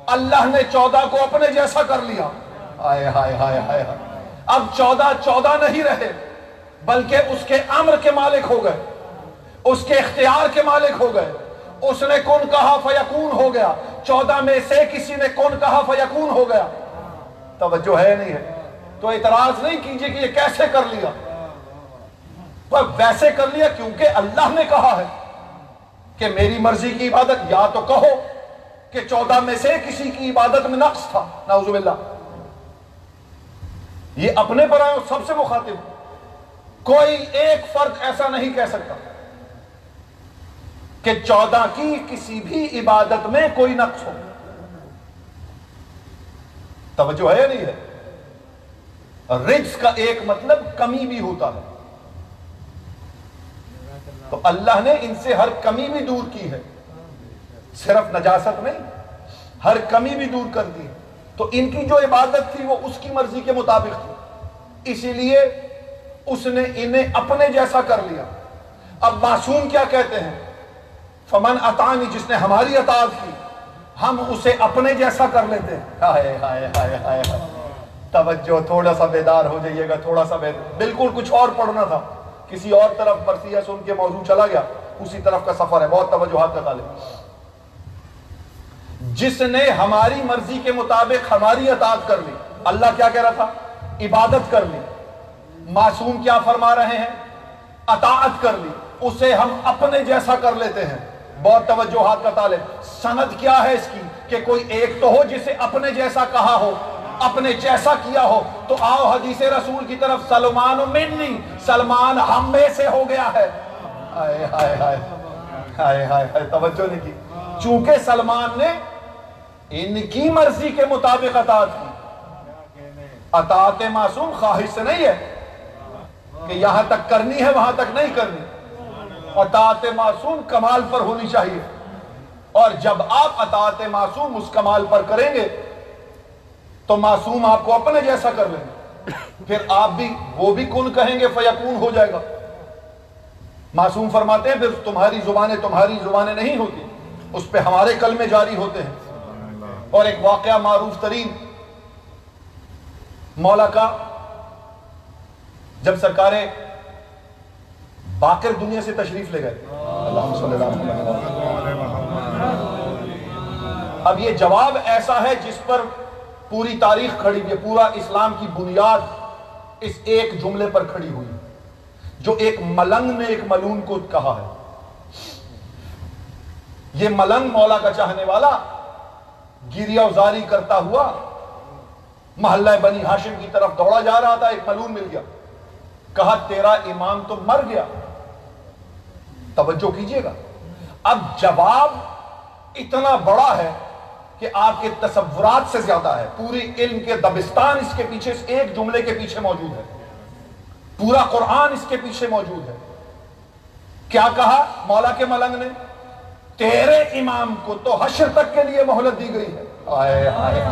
اللہ نے 14 کو اپنے جیسا کر لیا. ہائے ہائے ہائے ہائے. اب 14 نہیں رہے, بلکہ اس کے امر کے مالک ہو گئے, اس کے اختیار کے مالک ہو گئے. اس نے کن کہا فیکون ہو گیا. 14 میں سے کسی نے کن کہا فیکون ہو گیا. توجہ ہے نہیں ہے؟ تو اعتراض نہیں کیجئے کہ یہ کیسے کر لیا. پر ویسے کر لیا کیونکہ اللہ نے کہا ہے کہ میری مرضی کی عبادت. یا تو کہو کہ 14 میں سے کسی کی عبادت میں نقص تھا, نعوذ باللہ. یہ اپنے پر آئے سب سے مخاطب. کوئی ایک فرد ایسا نہیں کہہ سکتا کہ 14 کی کسی بھی عبادت میں کوئی نقص ہو. توجہ ہے یا نہیں ہے؟ رجس کا ایک مطلب کمی بھی ہوتا ہے. تو اللہ نے ان سے ہر کمی بھی دور کی ہے, صرف نجاست نہیں, ہر کمی بھی دور کر دی. تو ان کی جو عبادت تھی وہ اس کی مرضی کے مطابق تھی, اسی لیے اس نے انہیں اپنے جیسا کر لیا. اب معصوم کیا کہتے ہیں؟ فمن اطاعنی, جس نے ہماری اطاعت کی ہم اسے اپنے جیسا کر لیتے ہیں. ہائے ہائے ہائے ہائے. توجہ, تھوڑا سا بیدار ہو جائیے گا, تھوڑا سا بالکل کچھ اور پڑھنا تھا, کسی اور طرف مرثیہ سن کے موضوع چلا گیا, اسی طرف کا سفر ہے. بہت توجہات کا طالب. جس نے ہماری مرضی کے مطابق ہماری اطاعت کر لی, اللہ کیا کہہ رہا تھا؟ عبادت کر لی. معصوم کیا فرما رہے ہیں؟ اطاعت کر لی, اسے ہم اپنے جیسا کر لیتے ہیں. بہت توجہات کا طالب. سند کیا ہے اس کی کہ کوئی ایک تو ہو جسے اپنے جیسا کہا ہو, اپنے جیسا کیا ہو تو آؤ حدیث رسول کی طرف، سلمان منی، سلمان ہم میں سے ہو گیا ہے۔ ہائے ہائے ہائے ہائے ہائے ہائے، توجہ نہیں کی۔ چونکہ سلمان نے ان کی مرضی کے مطابق اطاعت کی۔ اطاعت معصوم خواہش سے نہیں ہے کہ یہاں تک کرنی ہے وہاں تک نہیں کرنی، اطاعت معصوم کمال پر ہونی چاہیے، اور جب آپ اطاعت معصوم اس کمال پر کریں گے تو معصوم آپ کو اپنے جیسا کر لیں گے، پھر آپ بھی وہ بھی کن کہیں گے فیکون ہو جائے گا۔ معصوم فرماتے ہیں پھر تمہاری زبانیں نہیں ہوتی، اس پہ ہمارے کلمے جاری ہوتے ہیں۔ اور ایک واقعہ معروف ترین مولا کا، جب سرکار باقر دنیا سے تشریف لے گئے، اللہم صلی اللہ علیہ وسلم، اب یہ جواب ایسا ہے جس پر پوری تاریخ کھڑی ہوئی ہے، پورا اسلام کی بنیاد اس ایک جملے پر کھڑی ہوئی، جو ایک ملنگ نے ایک ملون کو کہا ہے۔ یہ ملنگ مولا کا چاہنے والا گریہ وزاری کرتا ہوا محلہ بنی ہاشم کی طرف دوڑا جا رہا تھا، ایک ملون مل گیا، کہا تیرا امام تو مر گیا۔ توجہ کیجئے گا، اب جواب اتنا بڑا ہے کہ آپ کے تصورات سے زیادہ ہے، پوری علم کے دبستان اس کے پیچھے، اس ایک جملے کے پیچھے موجود ہے، پورا قرآن اس کے پیچھے موجود ہے۔ کیا کہا مولا کے ملنگ نے؟ تیرے امام کو تو حشر تک کے لیے مہلت دی گئی ہے۔ آئے آئے،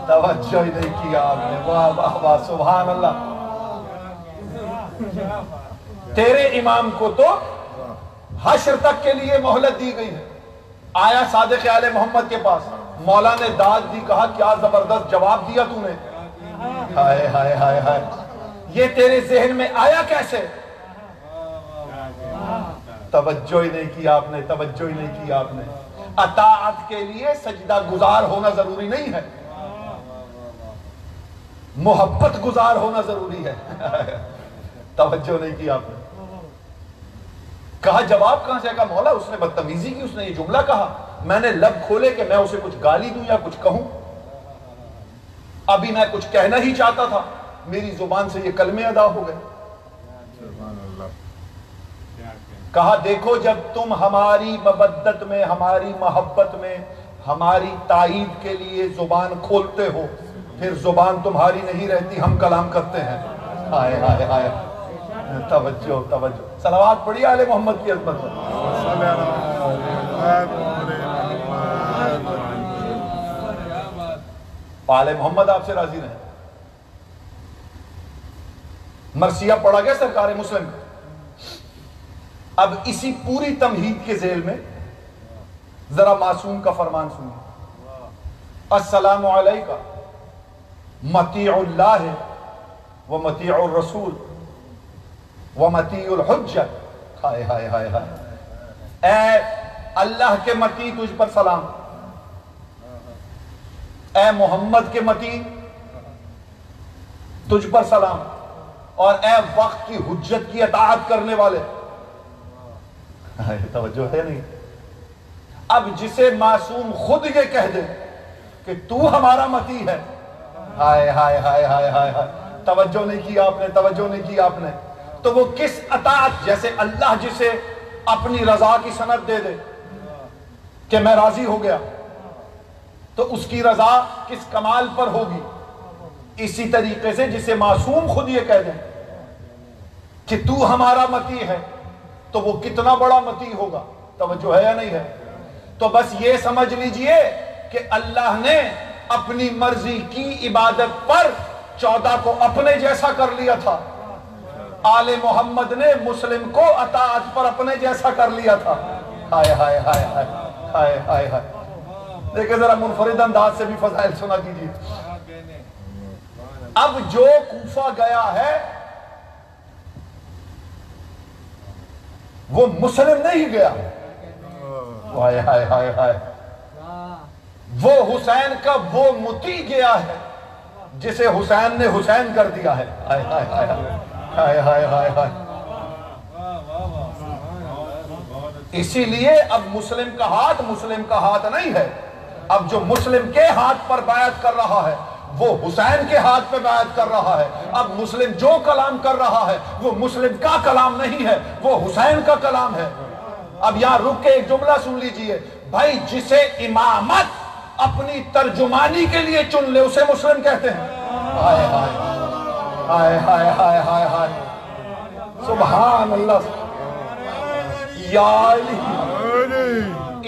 توجہ ہی نہیں کیا آپ نے، واہ واہ واہ، سبحان اللہ۔ تیرے امام کو تو حشر تک کے لیے مہلت دی گئی ہے۔ آیا صادق آل محمد کے پاس، مولا نے داد دی، کہا کیا زبردست جواب دیا تو نے، ہائے ہائے ہائے ہائے، یہ تیرے ذہن میں آیا کیسے؟ توجہ ہی نہیں کی آپ نے، توجہ ہی نہیں کی آپ نے۔ اطاعت کے لیے سجدہ گزار ہونا ضروری نہیں ہے، محبت گزار ہونا ضروری ہے۔ توجہ نہیں کی آپ نے۔ کہا جواب کہاں سے؟ کہا مولا اس نے بدتمیزی کی، اس نے یہ جملہ کہا، میں نے لب کھولے کہ میں اسے کچھ گالی دوں یا کچھ کہوں، ابھی میں کچھ کہنا ہی چاہتا تھا، میری زبان سے یہ کلمے ادا ہو گئے۔ کہا دیکھو جب تم ہماری مودت میں، ہماری محبت میں، ہماری تائید کے لیے زبان کھولتے ہو، پھر زبان تمہاری نہیں رہتی، ہم کلام کرتے ہیں۔ آئے آئے آئے، توجہ توجہ، صلوات پڑھی آل محمد کی عظمت پر۔ آل محمد آپ سے راضی رہے۔ مرثیہ پڑھا گیا سرکار مسلم۔ اب اسی پوری تمہید کے ذیل میں ذرا معصوم کا فرمان سنیے، السلام علیکہ مطیع اللہ و مطیع الرسول و مطیع الحجت۔ ہائے ہائے ہائے ہائے، اے اللہ کے مطیع تجھ پر سلام، اے محمد کے مطیع تجھ پر سلام، اور اے وقت کی حجت کی اطاعت کرنے والے۔ توجہ ہے نہیں؟ اب جسے معصوم خود یہ کہہ دے کہ تو ہمارا مطیع ہے، ہائے ہائے ہائے ہائے ہائے، توجہ نہیں کی آپ نے، توجہ نہیں کی آپ نے، تو وہ کس اطاعت، جیسے اللہ جسے اپنی رضا کی سند دے دے کہ میں راضی ہو گیا، تو اس کی رضا کس کمال پر ہوگی؟ اسی طریقے سے جسے معصوم خود یہ کہہ دے کہ تو ہمارا مطیع ہے، تو وہ کتنا بڑا مطیع ہوگا۔ توجہ ہے یا نہیں ہے؟ تو بس یہ سمجھ لیجئے کہ اللہ نے اپنی مرضی کی عبادت پر 14 کو اپنے جیسا کر لیا تھا، آل محمد نے مسلم کو اطاعت پر اپنے جیسا کر لیا تھا۔ ہائے ہائے ہائے ہائے ہائے ہائے ہائے، دیکھیں ذرا منفرد انداز سے بھی فضائل سنا کیجئے۔ اب جو کوفہ گیا ہے وہ مسلم نہیں گیا، ہائے ہائے ہائے ہائے، وہ حسین کا وہ مطیع گیا ہے جسے حسین نے حسین کر دیا ہے۔ ہائے ہائے ہائے ہائے ہائے ہائے ہائے۔ اسی لیے اب مسلم کا ہاتھ نہیں ہے، اب جو مسلم کے ہاتھ پر بیعت کر رہا ہے وہ حسین کے ہاتھ پہ بیعت کر رہا ہے. اب مسلم جو کلام کر رہا ہے وہ مسلم کا کلام نہیں ہے، وہ حسین کا کلام ہے. اب یہاں رک کے ایک جملہ سن لیجئے، بھائی جسے امامت اپنی ترجمانی کے لیے چن لے اسے مسلم کہتے ہیں. ہائے ہائے ہائے ہائے ہائے ہائے ہائے، سبحان اللہ. یا علی،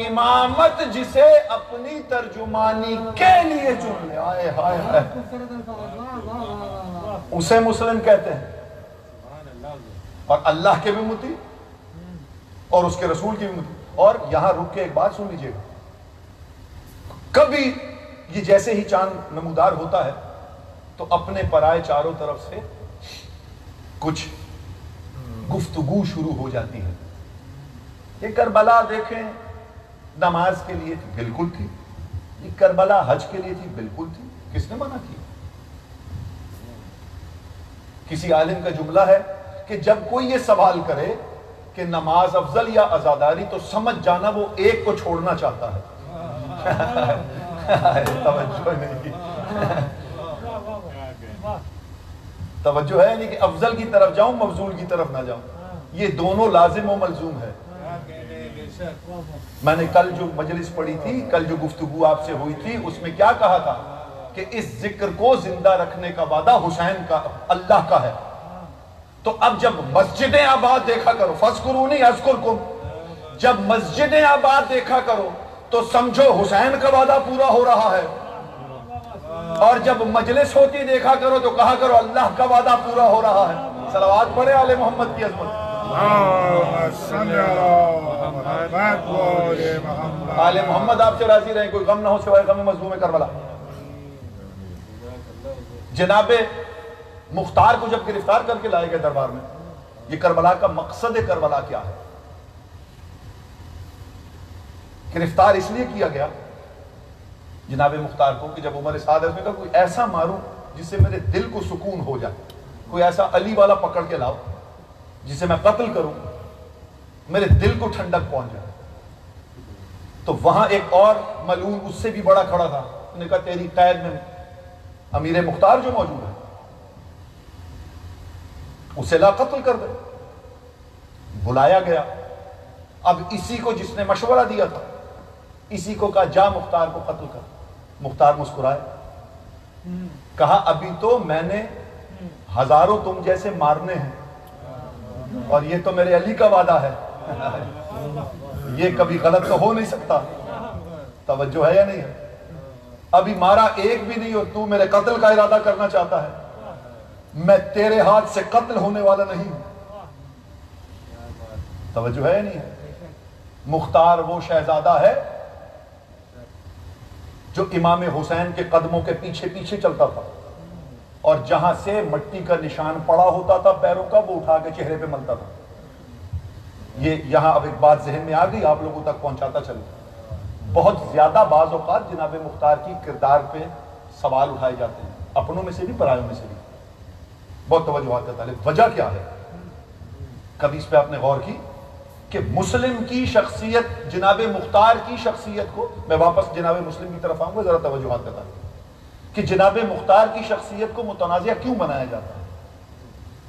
امامت جسے اپنی ترجمانی کے لیے چن لے، ہائے ہائے ہائے، اسے مسلم کہتے ہیں. اور اللہ کے بھی مطیع اور اس کے رسول کی بھی مطیع. اور یہاں رک کے ایک بات سن لیجئے گا، کبھی یہ جیسے ہی چاند نمودار ہوتا ہے تو اپنے پرائے چاروں طرف سے کچھ گفتگو شروع ہو جاتی ہے. یہ کربلا دیکھیں نماز کے لیے تھی، بالکل تھی. یہ کربلا حج کے لیے تھی، بالکل تھی. کس نے منع کیا؟ کسی عالم کا جملہ ہے کہ جب کوئی یہ سوال کرے کہ نماز افضل یا عزاداری تو سمجھ جانا وہ ایک کو چھوڑنا چاہتا ہے. توجہ نہیں، توجہ ہے نہیں کہ افضل کی طرف جاؤں مفضول کی طرف نہ جاؤں. یہ دونوں لازم و ملزوم ہے. میں نے کل جو مجلس پڑھی تھی، کل جو گفتگو آپ سے ہوئی تھی، اس میں کیا کہا تھا کہ اس ذکر کو زندہ رکھنے کا وعدہ حسین کا، اللہ کا ہے. تو اب جب مسجدیں آباد دیکھا کرو، فاذکرونی اذکرکم، جب مسجدیں آباد دیکھا کرو تو سمجھو حسین کا وعدہ پورا ہو رہا ہے. اور جب مجلس ہوتی دیکھا کرو تو کہا کرو اللہ کا وعدہ پورا ہو رہا ہے. صلوات پڑھے آل محمد کی عظمت. آل محمد آپ سے راضی رہیں، کوئی غم نہ ہو سوائے غم مظلوم کربلا. جناب مختار کو جب گرفتار کر کے لائے گئے دربار میں، یہ کربلا کا مقصد کربلا کیا ہے؟ گرفتار اس لیے کیا گیا جناب مختار کو کہ جب عمر سعد نے کہا کوئی ایسا ماروں جس سے میرے دل کو سکون ہو جائے، کوئی ایسا علی والا پکڑ کے لاؤ جسے میں قتل کروں میرے دل کو ٹھنڈک پہنچ جائے. تو وہاں ایک اور ملعون اس سے بھی بڑا کھڑا تھا. انہوں نے کہا تیری قید میں امیر مختار جو موجود ہے اسے لا قتل کر دے. بلایا گیا. اب اسی کو جس نے مشورہ دیا تھا اسی کو کہا جا مختار کو قتل کر. مختار مسکرائے، کہا ابھی تو میں نے ہزاروں تم جیسے مارنے ہیں اور یہ تو میرے علی کا وعدہ ہے، یہ کبھی غلط تو ہو نہیں سکتا. توجہ ہے یا نہیں ہے؟ ابھی مارا ایک بھی نہیں اور تو میرے قتل کا ارادہ کرنا چاہتا ہے. میں تیرے ہاتھ سے قتل ہونے والا نہیں ہوں. توجہ ہے یا نہیں ہے؟ مختار وہ شہزادہ ہے جو امام حسین کے قدموں کے پیچھے پیچھے چلتا تھا اور جہاں سے مٹی کا نشان پڑا ہوتا تھا پیروں کا وہ اٹھا کے چہرے پہ ملتا تھا. یہ یہاں اب ایک بات ذہن میں آ گئی، آپ لوگوں تک پہنچاتا چلوں. بہت زیادہ بعض اوقات جناب مختار کی کردار پہ سوال اٹھائے جاتے ہیں، اپنوں میں سے بھی پرایوں میں سے بھی. بہت توجہات کا طالب. وجہ کیا ہے؟ کبھی اس پہ آپ نے غور کی کہ مسلم کی شخصیت، جناب مختار کی شخصیت کو، میں واپس جناب مسلم کی طرف آؤں گا، ذرا توجہات کا طالب، کہ جناب مختار کی شخصیت کو متنازع کیوں بنایا جاتا ہے؟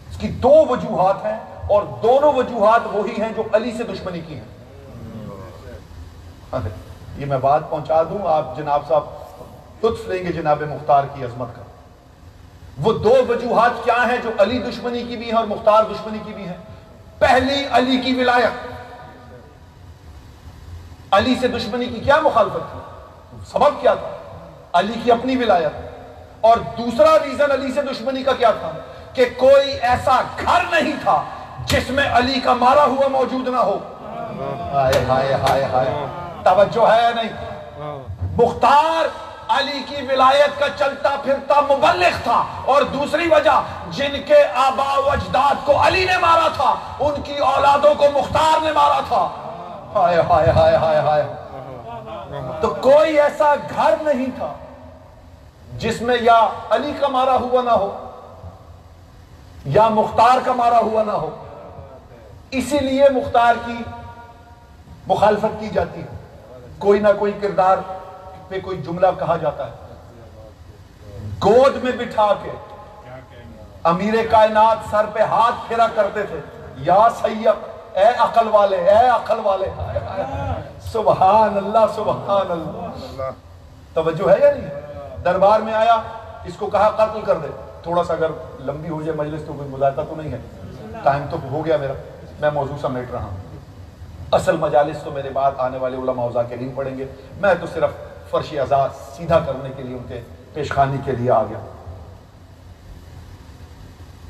اس کی دو وجوہات ہیں اور دونوں وجوہات وہی ہیں جو علی سے دشمنی کی ہیں. یہ میں بات پہنچا دوں، آپ جناب صاحب لطف لیں گے جناب مختار کی عظمت کا. وہ دو وجوہات کیا ہیں جو علی دشمنی کی بھی ہیں اور مختار دشمنی کی بھی ہیں؟ پہلی علی کی ولایت. علی سے دشمنی کی کیا مخالفت تھی؟ سبب کیا تھا؟ علی کی اپنی ولایت. اور دوسرا ریزن علی سے دشمنی کا کیا تھا؟ کہ کوئی ایسا گھر نہیں تھا جس میں علی کا مارا ہوا موجود نہ ہو. ہائے ہائے ہائے ہائے، توجہ ہے یا نہیں؟ مختار علی کی ولایت کا چلتا پھرتا مبلغ تھا. اور دوسری وجہ، جن کے آباء و اجداد کو علی نے مارا تھا ان کی اولادوں کو مختار نے مارا تھا. ہائے ہائے ہائے ہائے ہائے. تو کوئی ایسا گھر نہیں تھا جس میں یا علی کا مارا ہوا نہ ہو یا مختار کا مارا ہوا نہ ہو. اسی لیے مختار کی مخالفت کی جاتی ہے. کوئی نہ کوئی کردار پہ کوئی جملہ کہا جاتا ہے، گود میں بٹھا کے امیر کائنات سر پہ ہاتھ پھیرا کرتے تھے، یا سید، اے عقل والے، اے عقل والے. سبحان اللہ سبحان اللہ. توجہ ہے یا نہیں؟ دربار میں آیا، اس کو کہا قتل کر دے. تھوڑا سا اگر لمبی ہو جائے مجلس تو کوئی مذائقہ تو نہیں ہے، ٹائم تو ہو گیا میرا، میں موضوع سمیٹ رہا ہوں. اصل مجالس تو میرے بعد آنے والے علماء و ذاکرین پڑھیں گے، میں تو صرف فرش اعزاز سیدھا کرنے کے لیے ان کے پیشخانی کے لیے آ گیا.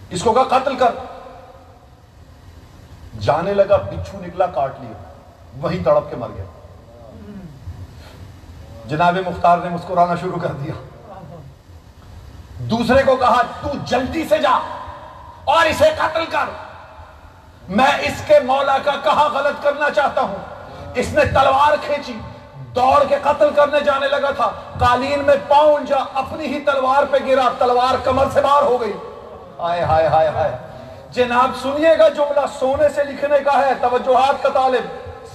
اس کو کہا قتل کر. جانے لگا، بچھو نکلا، کاٹ لیا، وہیں تڑپ کے مر گیا. جناب مختار نے مسکرانا شروع کر دیا. دوسرے کو کہا تو جلدی سے جا اور اسے قتل کر، میں اس کے مولا کا کہاں غلط کرنا چاہتا ہوں. اس نے تلوار کھینچی، دوڑ کے قتل کرنے جانے لگا تھا، قالین میں پاؤں الجھا، اپنی ہی تلوار پہ گرا، تلوار کمر سے باہر ہو گئی. ہائے ہائے ہائے ہائے. جناب سنیے گا، جملہ سونے سے لکھنے کا ہے، توجہات کا طالب،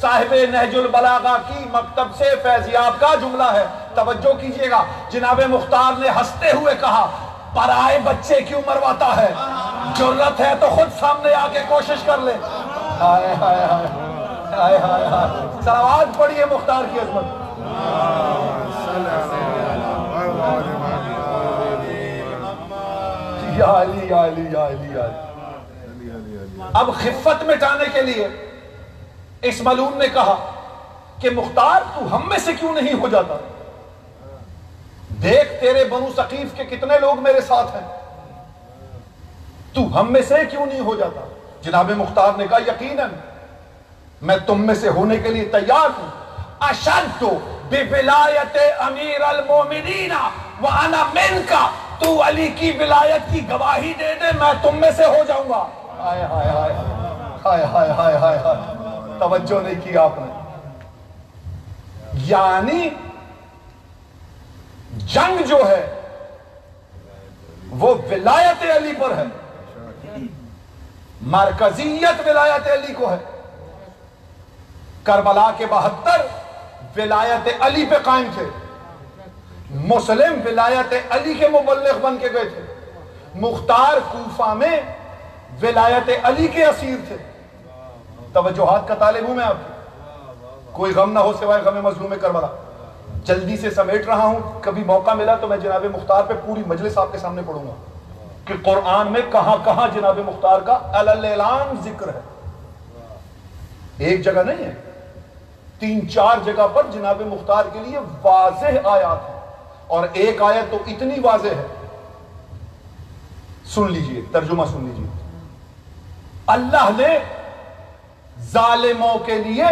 صاحب نہج البلاغہ کی مکتب سے فیضیاب کا جملہ ہے، توجہ کیجئے گا. جناب مختار نے ہنستے ہوئے کہا پرائے بچے کیوں مرواتا ہے، جرت ہے تو خود سامنے آ کے کوشش کر لے. ہائے ہائے ہائے ہائے ہائے ہائے. صلوات پڑھیے مختار کی عظمت. یا علی یا علی یا علی یا علی. اب خفت مٹانے کے لیے اس ملعون نے کہا کہ مختار تو ہم میں سے کیوں نہیں ہو جاتا، دیکھ تیرے بنو ثقیف کے کتنے لوگ میرے ساتھ ہیں، تو ہم میں سے کیوں نہیں ہو جاتا. جناب مختار نے کہا یقیناً میں تم میں سے ہونے کے لیے تیار ہوں. اشد بولایت امیر المومنین وانا منک، تو علی کی ولایت کی گواہی دے دے، میں تم میں سے ہو جاؤں گا. ہائے ہائے ہائے ہائے ہائے ہائے ہائے ہائے. توجہ نہیں کی آپ نے. یعنی جنگ جو ہے وہ ولایت علی پر ہے، مرکزیت ولایت علی کو ہے. کربلا کے 72 ولایت علی پہ قائم تھے، مسلم ولایت علی کے مبلغ بن کے گئے تھے. مختار کوفہ میں ولایت علی کے اسیر تھے. توجہات کا طالب ہوں میں آپ کی، کوئی غم نہ ہو سوائے غم مظلوم کربلا. جلدی سے سمیٹ رہا ہوں، کبھی موقع ملا تو میں جناب مختار پہ پوری مجلس آپ کے سامنے پڑھوں گا کہ قرآن میں کہاں کہاں جناب مختار کا اعلان ذکر ہے. ایک جگہ نہیں ہے، 3-4 جگہ پر جناب مختار کے لیے واضح آیات ہیں. اور ایک آیت تو اتنی واضح ہے، سن لیجئے، ترجمہ سن لیجئے. اللہ نے ظالموں کے لیے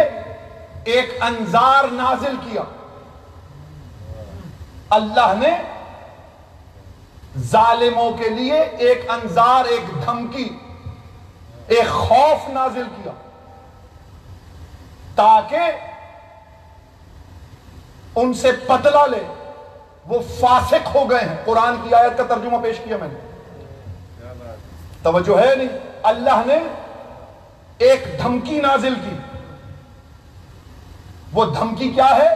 ایک انذار نازل کیا. اللہ نے ظالموں کے لیے ایک انذار، ایک دھمکی، ایک خوف نازل کیا تاکہ ان سے بدلہ لے. وہ فاسق ہو گئے ہیں. قرآن کی آیت کا ترجمہ پیش کیا میں نے، توجہ ہے نہیں. اللہ نے ایک دھمکی نازل کی. وہ دھمکی کیا ہے؟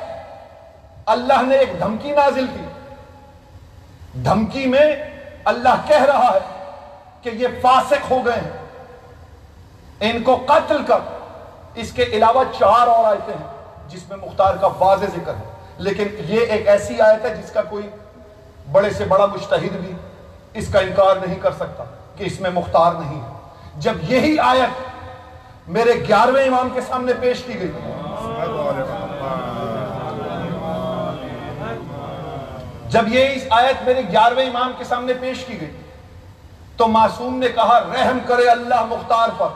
اللہ نے ایک دھمکی نازل کی. دھمکی میں اللہ کہہ رہا ہے کہ یہ فاسق ہو گئے ہیں، ان کو قتل کر. اس کے علاوہ 4 اور آیتیں ہیں جس میں مختار کا واضح ذکر ہے، لیکن یہ ایک ایسی آیت ہے جس کا کوئی بڑے سے بڑا مجتہد بھی اس کا انکار نہیں کر سکتا کہ اس میں مختار نہیں ہے. جب یہی آیت میرے 11ویں امام کے سامنے پیش کی گئی، جب یہ اس آیت میرے 11ویں امام کے سامنے پیش کی گئی تو معصوم نے کہا رحم کرے اللہ مختار پر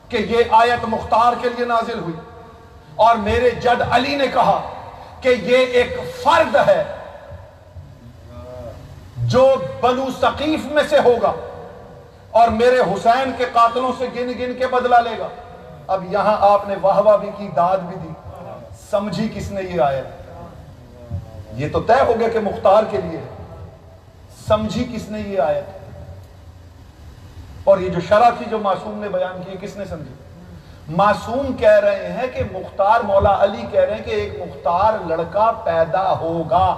کہ یہ آیت مختار کے لیے نازل ہوئی. اور میرے جد علی نے کہا کہ یہ ایک فرد ہے جو بنو ثقیف میں سے ہوگا اور میرے حسین کے قاتلوں سے گن گن کے بدلہ لے گا. اب یہاں آپ نے واہ واہ بھی کی، داد بھی دی. سمجھی کس نے یہ آیت؟ یہ تو طے ہو گیا کہ مختار کے لیے ہے. سمجھی کس نے یہ آیت؟ اور یہ جو شرح تھی جو معصوم نے بیان کی، کس نے سمجھی؟ معصوم کہہ رہے ہیں کہ مختار، مولا علی کہہ رہے ہیں کہ ایک مختار لڑکا پیدا ہوگا.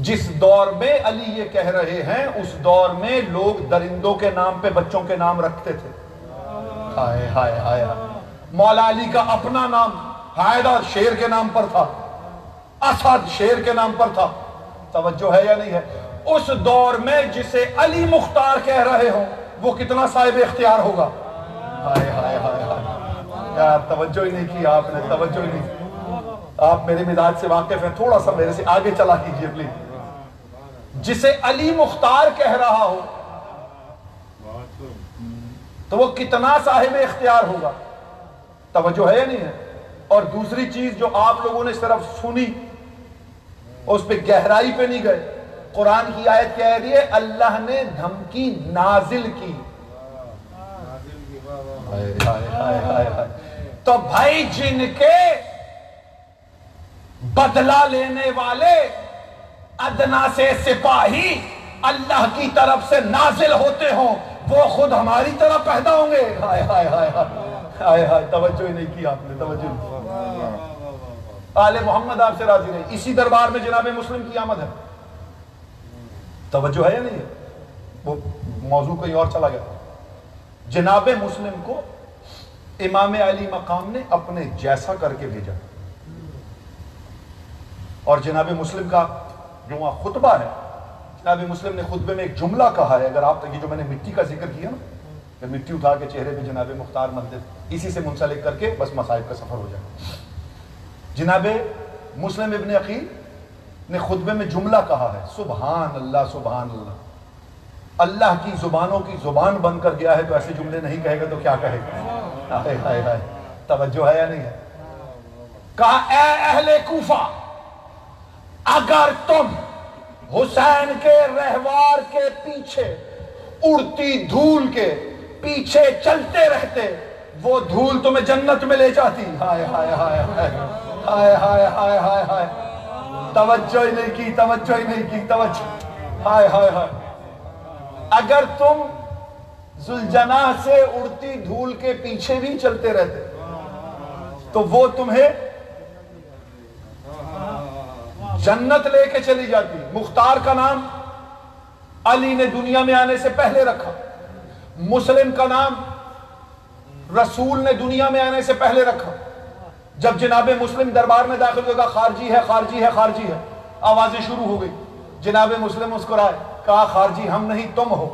جس دور میں علی یہ کہہ رہے ہیں اس دور میں لوگ درندوں کے نام پہ بچوں کے نام رکھتے تھے. ہائے ہائے ہائے. مولا علی کا اپنا نام حیدر شیر کے نام پر تھا, اسد شیر کے نام پر تھا. توجہ ہے یا نہیں ہے؟ اس دور میں جسے علی مختار کہہ رہے ہوں وہ کتنا صاحب اختیار ہوگا. ہائے ہائے ہائے ہائے. یار توجہ ہی نہیں کی آپ نے, توجہ ہی نہیں. آپ میرے مزاج سے واقف ہیں, تھوڑا سا میرے سے آگے چلا کیجئے پلیز. جسے علی مختار کہہ رہا ہو تو وہ کتنا صاحب اختیار ہوگا. توجہ ہے یا نہیں ہے؟ اور دوسری چیز جو آپ لوگوں نے صرف سنی اس پہ گہرائی پہ نہیں گئے, قرآن کی آیت کہہ رہی ہے اللہ نے دھمکی نازل کی. تو بھائی جن کے بدلہ لینے والے ادنا سے سپاہی اللہ کی طرف سے نازل ہوتے ہوں وہ خود ہماری طرح پیدا ہوں گے. ہائے ہائے ہائے ہائے ہائے. توجہ ہی نہیں کی آپ نے, توجہ نہیں. آل محمد آپ سے راضی رہے. اسی دربار میں جناب مسلم کی آمد ہے. توجہ ہے یا نہیں ہے؟ وہ موضوع کہیں اور چلا گیا. جناب مسلم کو امام علی مقام نے اپنے جیسا کر کے بھیجا, اور جناب مسلم کا جو وہاں خطبہ ہے, جناب مسلم نے خطبے میں ایک جملہ کہا ہے. اگر آپ یہ جو میں نے مٹی کا ذکر کیا نا, کہ مٹی اٹھا کے چہرے پہ جناب مختار مندر, اسی سے منسلک کر کے بس مصائب کا سفر ہو جائے. جناب مسلم ابن عقیل نے خطبے میں جملہ کہا ہے, سبحان اللہ سبحان اللہ. اللہ کی زبانوں کی زبان بن کر گیا ہے تو ایسے جملے نہیں کہے گا تو کیا کہے گا. ہائے ہائے ہائے. توجہ ہے یا نہیں ہے؟ کہا اے اہل کوفہ, اگر تم حسین کے رہوار کے پیچھے اڑتی دھول کے پیچھے چلتے رہتے وہ دھول تمہیں جنت میں لے جاتی. ہائے ہائے ہائے ہائے ہائے ہائے ہائے ہائے ہائے. توجہ ہی نہیں کی, توجہ ہی نہیں کی, توجہ. ہائے ہائے ہائے. اگر تم ذوالجناح سے اڑتی دھول کے پیچھے بھی چلتے رہتے تو وہ تمہیں جنت لے کے چلی جاتی. مختار کا نام علی نے دنیا میں آنے سے پہلے رکھا, مسلم کا نام رسول نے دنیا میں آنے سے پہلے رکھا. جب جناب مسلم دربار میں داخل ہوگا خارجی ہے خارجی ہے خارجی ہے, آوازیں شروع ہو گئی. جناب مسلم مسکرائے, کہا خارجی ہم نہیں تم ہو.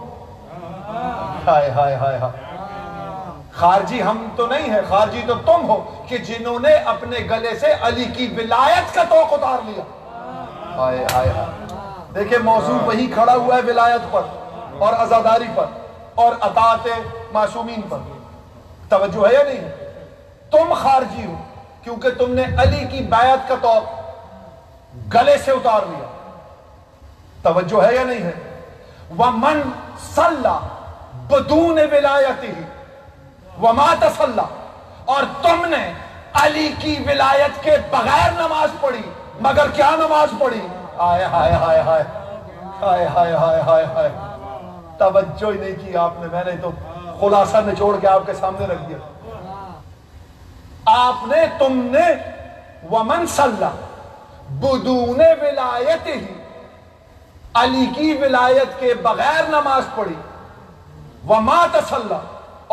ہائے ہائے ہائے ہائے. خارجی ہم تو نہیں ہے, خارجی تو تم ہو کہ جنہوں نے اپنے گلے سے علی کی ولایت کا توق اتار لیا. ہائے ہائے ہائے. دیکھیں موضوع وہی کھڑا ہوا ہے ولایت پر اور عزاداری پر اور اطاعت معصومین پر. توجہ ہے یا نہیں؟ تم خارجی ہو کیونکہ تم نے علی کی بیعت کا توق گلے سے اتار لیا. توجہ ہے یا نہیں ہے؟ وَمَنْ صَلَّى بَدُونِ وِلَایَتِهِ وَمَا تَصَلَّى, اور تم نے علی کی ولایت کے بغیر نماز پڑھی مگر کیا نماز پڑھی. ہائے ہائے ہائے ہائے ہائے ہائے ہائے ہائے ہائے. توجہ ہی نہیں کی آپ نے. میں نے تو خلاصہ نچوڑ کے آپ کے سامنے رکھ دیا. آپ نے, تم نے وَمَنْ صَلَّى بَدُونِ وِلَایَتِهِ, علی کی ولایت کے بغیر نماز پڑھی. وَمَا تَصَلَّى,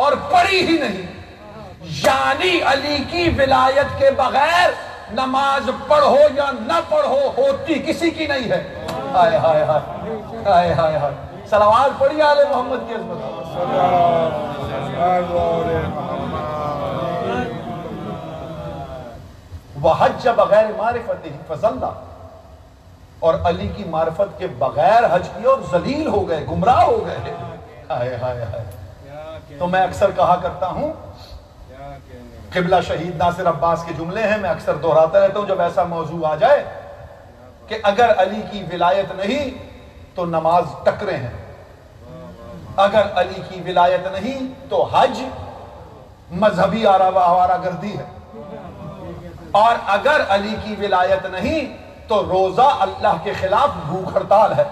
اور پڑھی ہی نہیں. یعنی علی کی ولایت کے بغیر نماز پڑھو یا نہ پڑھو ہوتی کسی کی نہیں ہے. ہائے ہائے ہائے ہائے ہائے ہائے. صلوات پڑھی آل محمد کی عظمت. وحج بغیر معرفت فضلہ, اور علی کی معرفت کے بغیر حج کیا اور ذلیل ہو گئے, گمراہ ہو گئے. ہائے ہائے ہائے. تو میں اکثر کہا کرتا ہوں, قبلہ شہید ناصر عباس کے جملے ہیں, میں اکثر دہراتا رہتا ہوں جب ایسا موضوع آ جائے کہ اگر علی کی ولایت نہیں تو نماز ٹکرے ہیں, اگر علی کی ولایت نہیں تو حج مذہبی آوارہ گردی ہے, اور اگر علی کی ولایت نہیں تو روزہ اللہ کے خلاف بھوک ہڑتال ہے.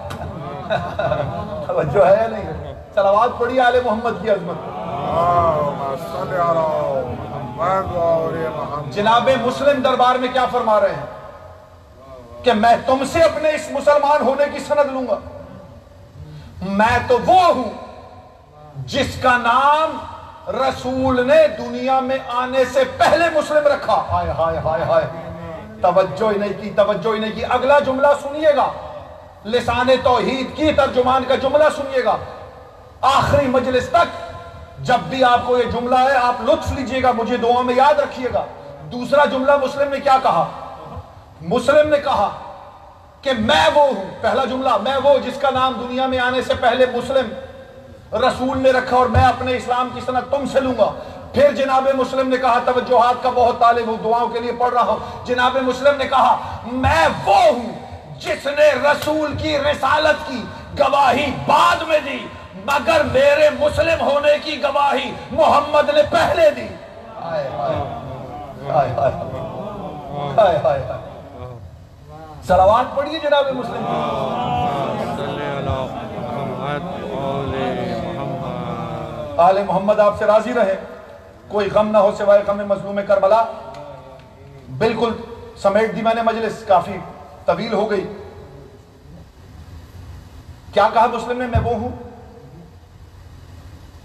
توجہ ہے یا نہیں؟ صلوات پڑھی آل محمد کی عظمت. جناب مسلم دربار میں کیا فرما رہے ہیں؟ کہ میں تم سے اپنے اس مسلمان ہونے کی سند لوں گا؟ میں تو وہ ہوں جس کا نام رسول نے دنیا میں آنے سے پہلے مسلم رکھا. ہائے ہائے ہائے ہائے، توجہ ہی نہیں کی، توجہ ہی نہیں کی. اگلا جملہ سنیے گا، لسان توحید کی ترجمان کا جملہ سنیے گا. آخری مجلس تک جب بھی آپ کو یہ جملہ ہے آپ لطف لیجئے گا، مجھے دعا میں یاد رکھیے گا. دوسرا جملہ مسلم نے کیا کہا؟ مسلم نے کہا کہ میں وہ ہوں. پہلا جملہ میں وہ جس کا نام دنیا میں آنے سے پہلے مسلم رسول نے رکھا اور میں اپنے اسلام کی سند تم سے لوں گا. پھر جناب مسلم نے کہا، توجہات کا بہت طالب ہوں، دعاؤں کے لیے پڑھ رہا ہوں. جناب مسلم نے کہا میں وہ ہوں جس نے رسول کی رسالت کی گواہی بعد میں دی، مگر میرے مسلم ہونے کی گواہی محمد نے پہلے دی. ہائے ہائے ہائے ہائے ہائے ہائے ہائے. صلوات پڑھیے جناب مسلم. آل محمد آپ سے راضی رہے، کوئی غم نہ ہو سوائے غم مظلوم کربلا. بالکل سمیٹ دی میں نے مجلس، کافی طویل ہو گئی. کیا کہا مسلم نے؟ میں وہ ہوں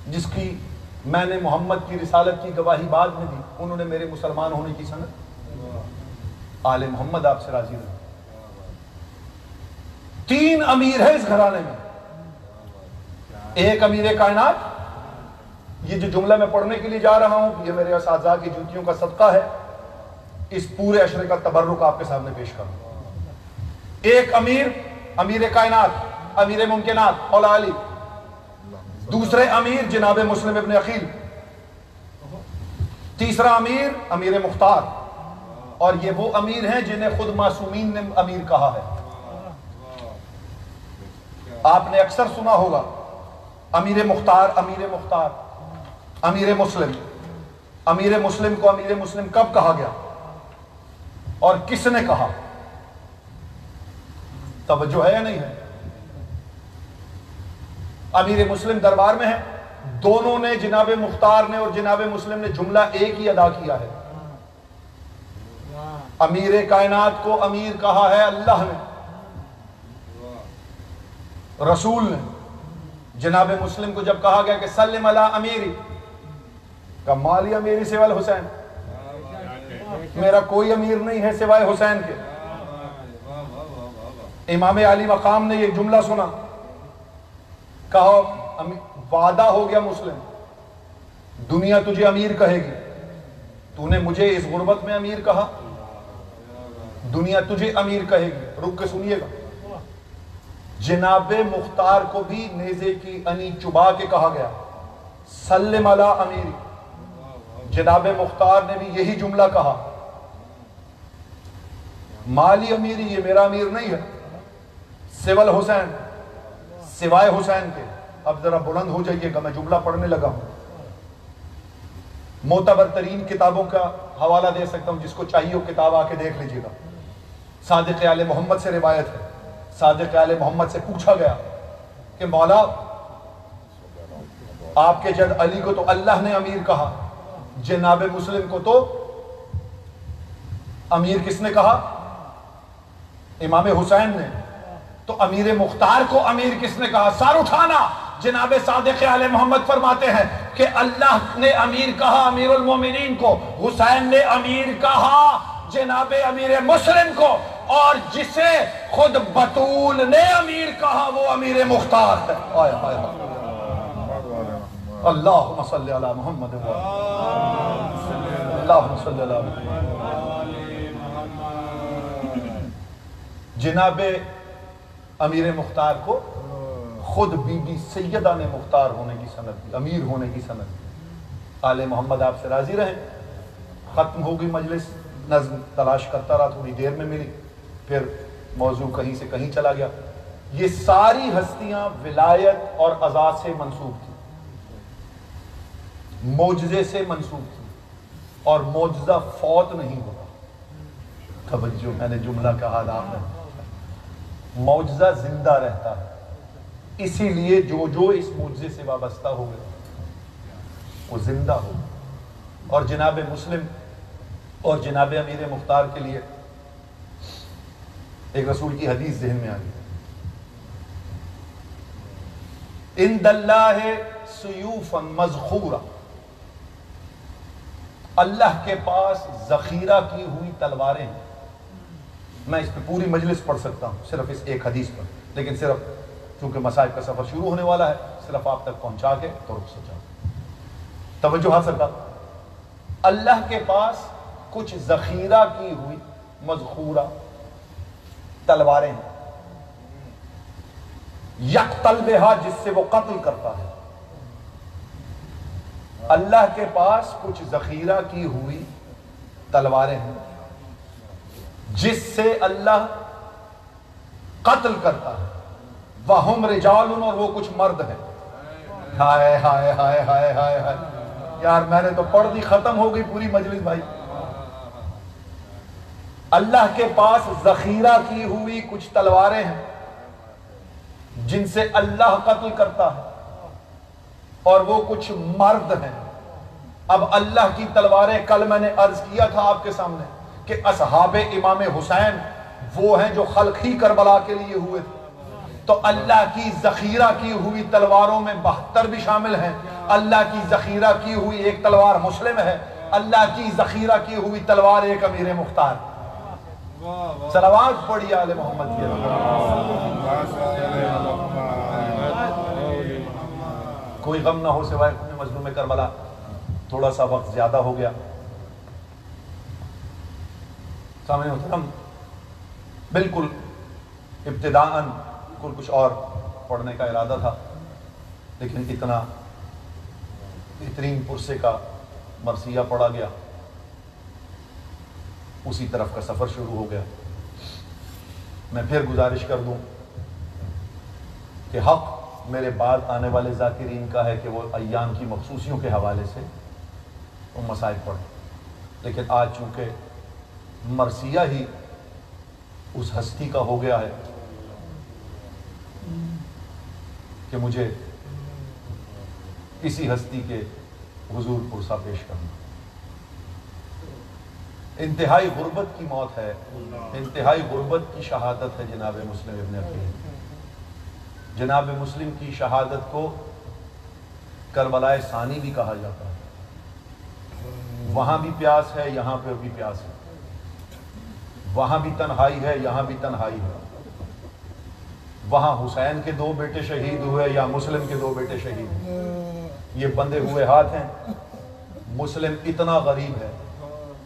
جس کی میں نے محمد کی رسالت کی گواہی بعد میں دی، انہوں نے میرے مسلمان ہونے کی سند. آل محمد آپ سے راضی رہے. 3 امیر ہے اس گھرانے میں. ایک امیر کائنات، یہ جو جملہ میں پڑھنے کے لیے جا رہا ہوں یہ میرے اساتذہ کی جوتیوں کا صدقہ ہے، اس پورے عشرے کا تبرک آپ کے سامنے پیش کروں. ایک امیر، امیر کائنات، امیر ممکنات مولا علی. دوسرے امیر جناب مسلم ابن عقیل. تیسرا امیر امیر مختار. اور یہ وہ امیر ہیں جنہیں خود معصومین نے امیر کہا ہے. آپ نے اکثر سنا ہوگا امیر مختار، امیر مختار، امیر مسلم. امیر مسلم کو امیر مسلم کب کہا گیا اور کس نے کہا؟ توجہ ہے یا نہیں ہے؟ امیر مسلم دربار میں ہے، دونوں نے، جناب مختار نے اور جناب مسلم نے جملہ ایک ہی ادا کیا ہے. امیر کائنات کو امیر کہا ہے اللہ نے، رسول نے. جناب مسلم کو جب کہا گیا کہ سلم علی امیری، کہ مالی امیری سوائے الحسین، میرا کوئی امیر نہیں ہے سوائے حسین کے. امام علی مقام نے یہ جملہ سنا، کہا وعدہ ہو گیا مسلم، دنیا تجھے امیر کہے گی، تو نے مجھے اس غربت میں امیر کہا، دنیا تجھے امیر کہے گی. رک کے سنیے گا. جناب مختار کو بھی نیزے کی انی چبا کے کہا گیا سلم علی امیری. جناب مختار نے بھی یہی جملہ کہا، مالی امیری، یہ میرا امیر نہیں ہے سوائے حسین، سوائے حسین کے. اب ذرا بلند ہو جائیے گا، میں جملہ پڑھنے لگا ہوں. معتبر ترین کتابوں کا حوالہ دے سکتا ہوں، جس کو چاہیے وہ کتاب آ کے دیکھ لیجیے گا. صادق آل محمد سے روایت ہے. صادق آل محمد سے پوچھا گیا کہ مولا آپ کے جد علی کو تو اللہ نے امیر کہا، جناب مسلم کو تو امیر کس نے کہا؟ امام حسین نے. تو امیر مختار کو امیر کس نے کہا؟ سار اٹھانا. جناب صادق آل محمد فرماتے ہیں کہ اللہ نے امیر کہا امیر المومنین کو، حسین نے امیر کہا جناب امیر مسلم کو، اور جسے خود بطول نے امیر کہا وہ امیر مختار ہے. اللہم صلی علی محمد، اللہم صلی علی محمد. جناب امیر مختار کو خود بی بی سیدہ نے مختار ہونے کی سند دی، امیر ہونے کی سند دی. آل محمد آپ سے راضی رہیں. ختم ہو گئی مجلس، نظم تلاش کرتا رہا، تھوڑی دیر میں ملی، پھر موضوع کہیں سے کہیں چلا گیا. یہ ساری ہستیاں ولایت اور عزا سے منسوب تھی، معجزے سے منسوب تھی، اور معجزہ فوت نہیں ہوتا. توجہ، میں نے جملہ کہا آپ نے، معجزہ زندہ رہتا ہے. اسی لیے جو اس معجزے سے وابستہ ہو گئے وہ زندہ ہو. اور جناب مسلم اور جناب امیر مختار کے لیے ایک رسول کی حدیث ذہن میں آ گئی، ان اللہ سیوفا مذخورا، اللہ کے پاس ذخیرہ کی ہوئی تلواریں ہیں. میں اس پہ پوری مجلس پڑھ سکتا ہوں صرف اس ایک حدیث پر، لیکن صرف چونکہ مصائب کا سفر شروع ہونے والا ہے صرف آپ تک پہنچا کے تو رک سکتا. توجہ حاصل کر، اللہ کے پاس کچھ ذخیرہ کی ہوئی مذخورہ تلواریں ہیں، یقتل بہا، جس سے وہ قتل کرتا ہے. اللہ کے پاس کچھ ذخیرہ کی ہوئی تلواریں ہیں جس سے اللہ قتل کرتا ہے. وَهُمْ رِجَالٌ، اور وہ کچھ مرد ہیں. ہائے ہائے ہائے ہائے ہائے ہائے، یار میں نے تو پڑھ دی، ختم ہو گئی پوری مجلس بھائی. اللہ کے پاس ذخیرہ کی ہوئی کچھ تلواریں ہیں جن سے اللہ قتل کرتا ہے، اور وہ کچھ مرد ہیں. اب اللہ کی تلواریں، کل میں نے عرض کیا تھا آپ کے سامنے کہ اصحاب امام حسین وہ ہیں جو خلق ہی کربلا کے لیے ہوئے تھے. تو اللہ کی ذخیرہ کی ہوئی تلواروں میں 72 بھی شامل ہیں. اللہ کی ذخیرہ کی ہوئی ایک تلوار مسلم ہے، اللہ کی ذخیرہ کی ہوئی تلوار ایک امیر مختار. صلوات پڑھی آل محمد کی. کوئی غم نہ ہو سوائے مظلوم کربلا. تھوڑا سا وقت زیادہ ہو گیا. سامنے محترم، بالکل ابتداءً کچھ اور پڑھنے کا ارادہ تھا، لیکن اتنا بہترین پرسے کا مرثیہ پڑھا گیا، اسی طرف کا سفر شروع ہو گیا. میں پھر گزارش کر دوں کہ حق میرے بعد آنے والے ذاکرین کا ہے کہ وہ ایام کی مخصوصیوں کے حوالے سے وہ مسائل پڑھیں، لیکن آج چونکہ مرثیہ ہی اس ہستی کا ہو گیا ہے کہ مجھے اسی ہستی کے حضور پرسہ پیش کرنا. انتہائی غربت کی موت ہے، انتہائی غربت کی شہادت ہے جناب مسلم ابن عقیل. جناب مسلم کی شہادت کو کربلائے ثانی بھی کہا جاتا ہے. وہاں بھی پیاس ہے، یہاں پہ بھی پیاس ہے. وہاں بھی تنہائی ہے، یہاں بھی تنہائی ہے. وہاں حسین کے 2 بیٹے شہید ہوئے یا مسلم کے 2 بیٹے شہید ہوئے. یہ بندے ہوئے ہاتھ ہیں. مسلم اتنا غریب ہے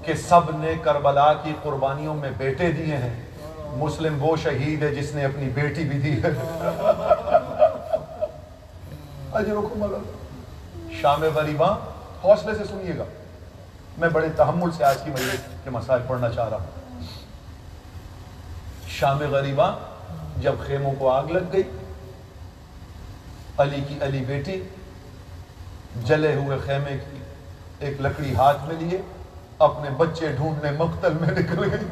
کہ سب نے کربلا کی قربانیوں میں بیٹے دیے ہیں. مسلم وہ شہید ہے جس نے اپنی بیٹی بھی دی ہے. اجرکم اللہ. شام غریباں، حوصلے سے سنیے گا، میں بڑے تحمل سے آج کی مجلس کے مسائل پڑھنا چاہ رہا ہوں. شام غریباں جب خیموں کو آگ لگ گئی، علی کی علی بیٹی جلے ہوئے خیمے کی ایک لکڑی ہاتھ میں لیے اپنے بچے ڈھونڈنے مقتل میں نکل گئی.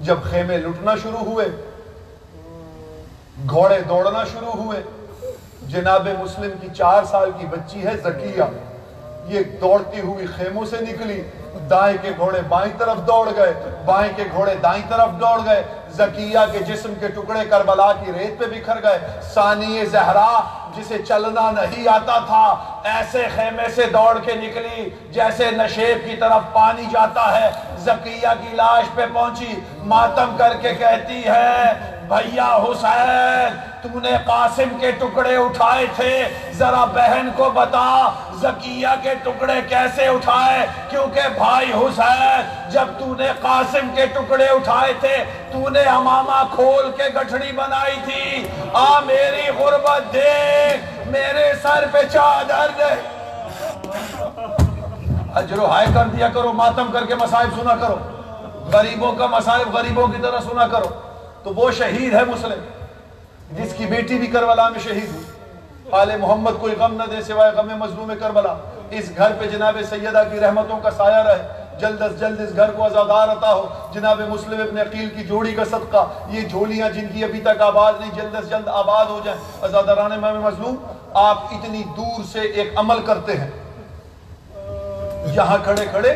جب خیمے لٹنا شروع ہوئے، گھوڑے دوڑنا شروع ہوئے، جناب مسلم کی 4 سال کی بچی ہے زکیہ، یہ دوڑتی ہوئی خیموں سے نکلی. دائیں کے گھوڑے بائیں طرف دوڑ گئے، بائیں کے گھوڑے دائیں طرف دوڑ گئے. زکیہ کے جسم کے ٹکڑے کربلا کی ریت پہ بکھر گئے. ثانی زہرا جسے چلنا نہیں آتا تھا ایسے خیمے سے دوڑ کے نکلی جیسے نشیب کی طرف پانی جاتا ہے. زکیہ کی لاش پہ پہنچی، ماتم کر کے کہتی ہے بھیا حسین تو نے قاسم کے ٹکڑے اٹھائے تھے، ذرا بہن کو بتا زکیہ کے ٹکڑے کیسے اٹھائے، کیونکہ بھائی حسین جب تو نے قاسم کے ٹکڑے اٹھائے تھے تو نے امامہ کھول کے گٹھڑی بنائی تھی. آ میری غربت دیکھ، میرے سر پہ چادر دے. اجر و ہائے کر دیا کرو، ماتم کر کے مصائب سنا کرو، غریبوں کا مصائب غریبوں کی طرح سنا کرو. تو وہ شہید ہے مسلم جس کی بیٹی بھی کربلا میں شہید ہوئی. آل محمد کوئی غم نہ دے سوائے غم مظلوم کربلا. اس گھر پہ جناب سیدہ کی رحمتوں کا سایہ رہے. جلد از جلد اس گھر کو عزادار عطا ہو. جناب مسلم ابن عقیل کی جوڑی کا صدقہ یہ جھولیاں جن کی ابھی تک آباد نہیں جلد از جلد آباد ہو جائیں. عزاداران امام مظلوم، آپ اتنی دور سے ایک عمل کرتے ہیں، یہاں کھڑے کھڑے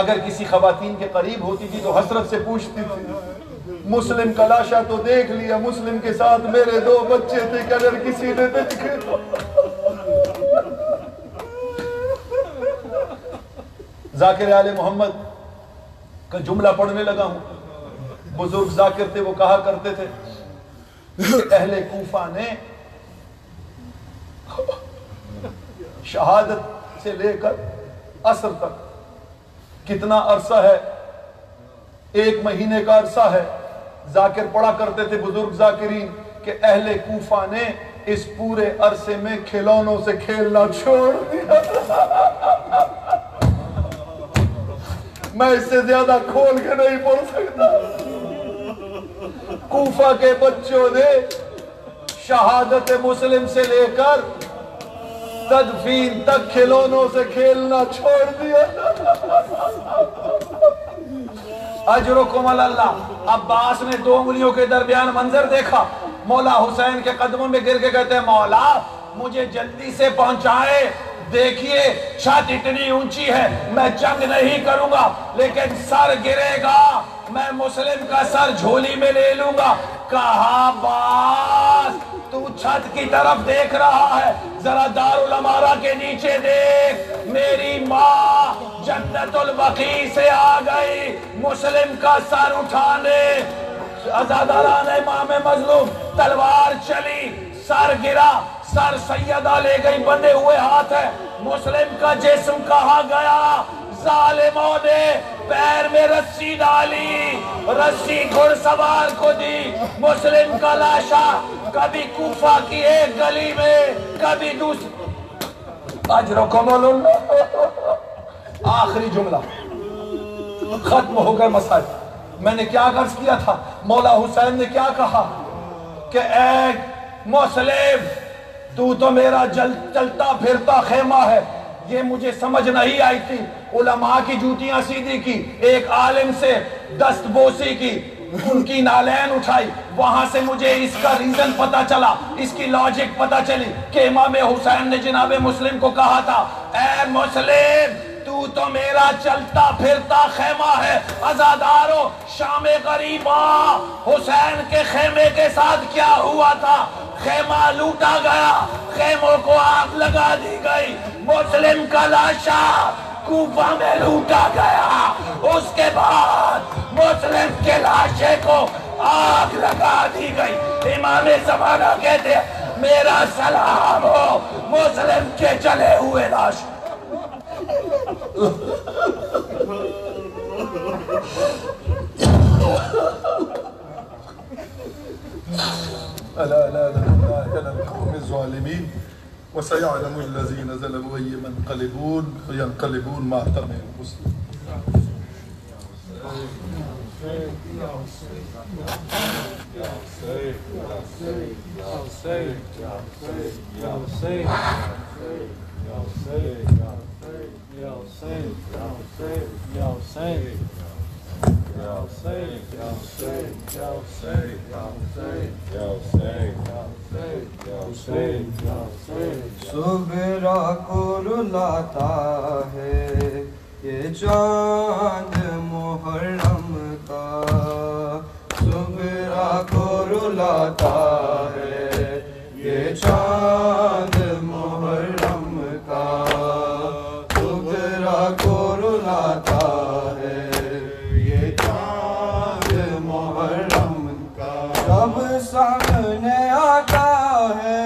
اگر کسی خواتین کے قریب ہوتی تھی تو حسرت سے پوچھتی تھی مسلم کا لاشا تو دیکھ لیا, مسلم کے ساتھ میرے 2 بچے تھے کہ اگر کسی نے دیکھے تو. ذاکر آل محمد کا جملہ پڑھنے لگا ہوں. بزرگ ذاکر تھے, وہ کہا کرتے تھے کہ اہل کوفہ نے شہادت سے لے کر عصر تک کتنا عرصہ ہے؟ 1 مہینے کا عرصہ ہے. ذاکر پڑھا کرتے تھے بزرگ ذاکرین کہ اہل کوفہ نے اس پورے عرصے میں کھلونوں سے کھیلنا چھوڑ دیا. میں اس سے زیادہ کھول کے نہیں پڑھ سکتا. کوفہ کے بچوں نے شہادت مسلم سے لے کر تدفین تک کھلونوں سے کھیلنا چھوڑ دیا. اجرکم اللہ. عباس نے 2 انگلیوں کے درمیان منظر دیکھا, مولا حسین کے قدموں میں گر کے کہتے ہیں مولا مجھے جلدی سے پہنچائے, دیکھیے چھت اتنی اونچی ہے, میں جنگ نہیں کروں گا لیکن سر گرے گا, میں مسلم کا سر جھولی میں لے لوں گا. کہا عباس تو چھت کی طرف دیکھ رہا ہے, ذرا دارالامارہ کے نیچے دیکھ, میری ماں جنت البقیع سے آ گئی مسلم کا سر اٹھانے. عزاداران امام مظلوم, تلوار چلی, سر گرا, سر سیدہ لے گئی, بندے ہوئے ہاتھ ہے, مسلم کا جسم کہاں گیا؟ ظالموں نے پیر میں رسی ڈالی, رسی گھڑ سوار کو دی, مسلم کا لاشا کبھی کوفہ کی ایک گلی میں کبھی دوسری. اجرکم اللہ. آخری جملہ ختم ہو گئے مسائل. میں نے کیا عرض کیا تھا؟ مولا حسین نے کیا کہا کہ اے مسلم تو تو میرا چلتا پھرتا خیمہ ہے. یہ مجھے سمجھ نہیں آئی تھی. علماء کی جوتیاں سیدھی کی, ایک عالم سے دست بوسی کی, ان کی نالین اٹھائی, وہاں سے مجھے اس کا ریزن پتا چلا, اس کی لاجک پتا چلی کہ امام حسین نے جناب مسلم کو کہا تھا اے مسلم تو میرا چلتا پھرتا خیمہ ہے. عزادارو شام غریبا حسین کے خیمے کے ساتھ کیا ہوا تھا؟ خیمہ لوٹا گیا, خیموں کو آگ لگا دی گئی, مسلم کا لاشا کوفہ میں لوٹا گیا, اس کے بعد مسلم کے لاشے کو آگ لگا دی گئی. امام زمانہ کہتے ہیں میرا سلام ہو مسلم کے جلے ہوئے لاش. ألا لعنة على القوم الظالمين وسيعلم الذين ظلموا أي ينقلبون مع تمام المسلمين. صبح کو رلاتا ہے یہ چاند محرم کا, صبح کو رلاتا ہے یہ چاند محرم کا, صبح کو رلاتا ہے یہ چاند محرم کا. جب سامنے آتا ہے,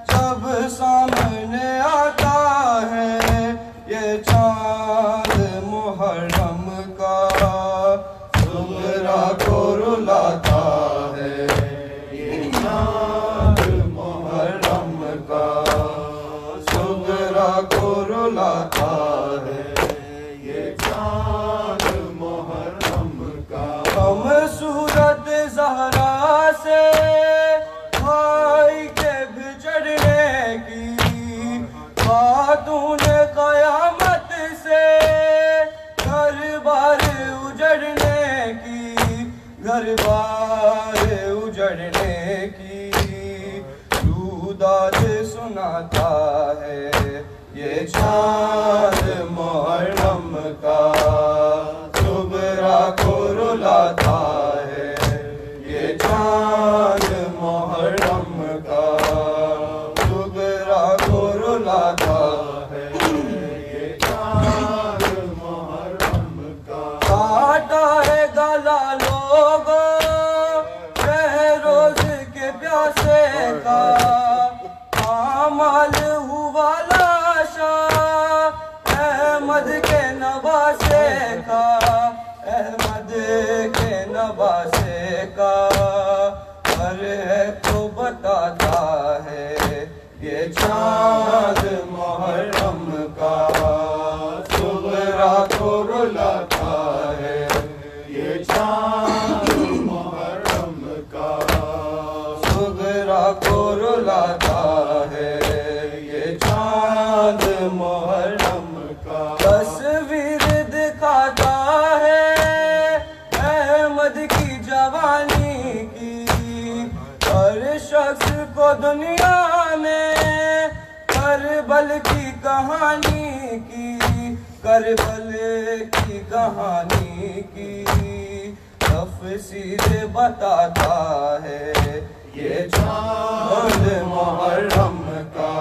جب سامنے آتا ہے یہ چاند محرم کا, صبح کو رلاتا ہے یہ چاند محرم کا, صبح کو رلاتا ہے یہ چاند محرم کا. ہم صورت زہرا سے بھائی کے بچڑنے کی, خاتون قیامت سے گھر بار اجڑنے کی, گھر بار اجڑنے کی, دوداد سنا رلاتا ہے یہ چاند محرم کا صبح کو رلاتا ہے یہ چاند محرم کا صبح کو رلاتا ہے یہ چاند محرم کا کاٹا ہے گلا لوگوں روز کے پیاسے کا عمل ہوا لاشا احمد کے نواسے کا احمد کے نواسے کا ہر ایک کو بتاتا ہے یہ چاند محرم کا صغرا کو رلاتا ہے یہ چاند محرم کا صغرا کو رلاتا ہے یہ چاند محرم کا تصویر دکھاتا ہے احمد کی جوانی کی ہر شخص کو دنیا میں کربل کی کہانی کی کربل کی کہانی کی تفسیر بتاتا ہے یہ چاند محرم کا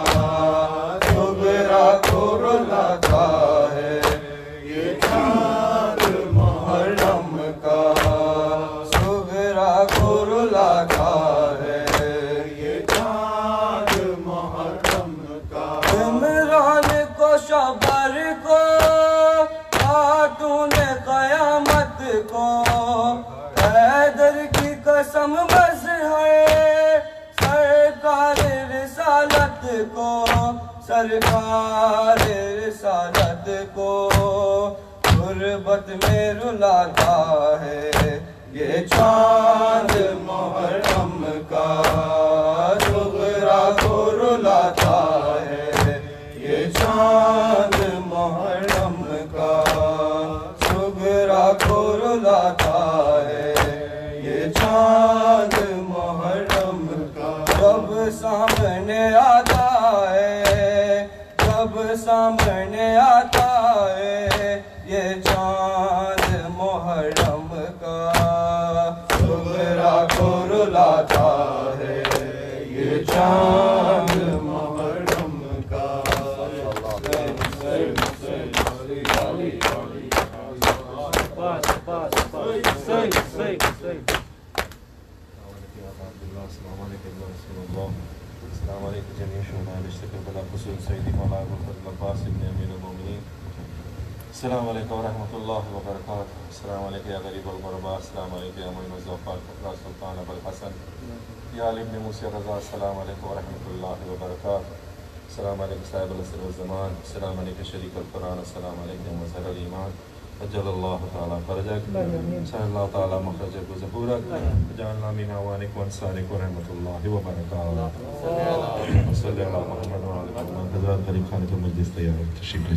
صغرا کو رلاتا ہے یہ چاند محرم کا صغرا کو رلاتا ہے یہ چاند محرم کا عمران کو شبر کو خاتون قیامت کو حیدر کی قسم مظہر سرکار رسالت کو سرکار رسالت کو غربت میں رلاتا ہے یہ چاند محرم کا صغرا کو رلاتا ہے یہ چاند محرم کا صغرا کو رلاتا ہے یہ چاند محرم کا جب سامنے آتا ہے جب سامنے آتا ہے یہ چاند محرم کا صغرا کو رلاتا ہے یہ چاند محرم کا السلام علیکم جميع شہداء اشتكوا بلا خصوص سیدی مولا ابو الفضل عباس ابن امیر المومنین السلام علیکم ورحمۃ اللہ وبرکاتہ السلام علیکم یا غریب الغرباء السلام علیکم یا معین الضعفاء الفقراء سلطان ابو الحسن یا علی ابن موسی رضا السلام علیکم ورحمۃ اللہ وبرکاتہ السلام علیکم صاحب العصر والزمان السلام علیکم شریک القرآن السلام علیکم مظہر الایمان اجل اللہ تعالی فرجک سہل اللہ تعالی مخرجک و ظہورک جعلنا من اعوانک و انصارک و رحمۃ اللہ وبرکاتہ صلی اللہ محمد و علی محمد. حضرات غریب خانے کا مجلس تیار ہے, تشریف لے.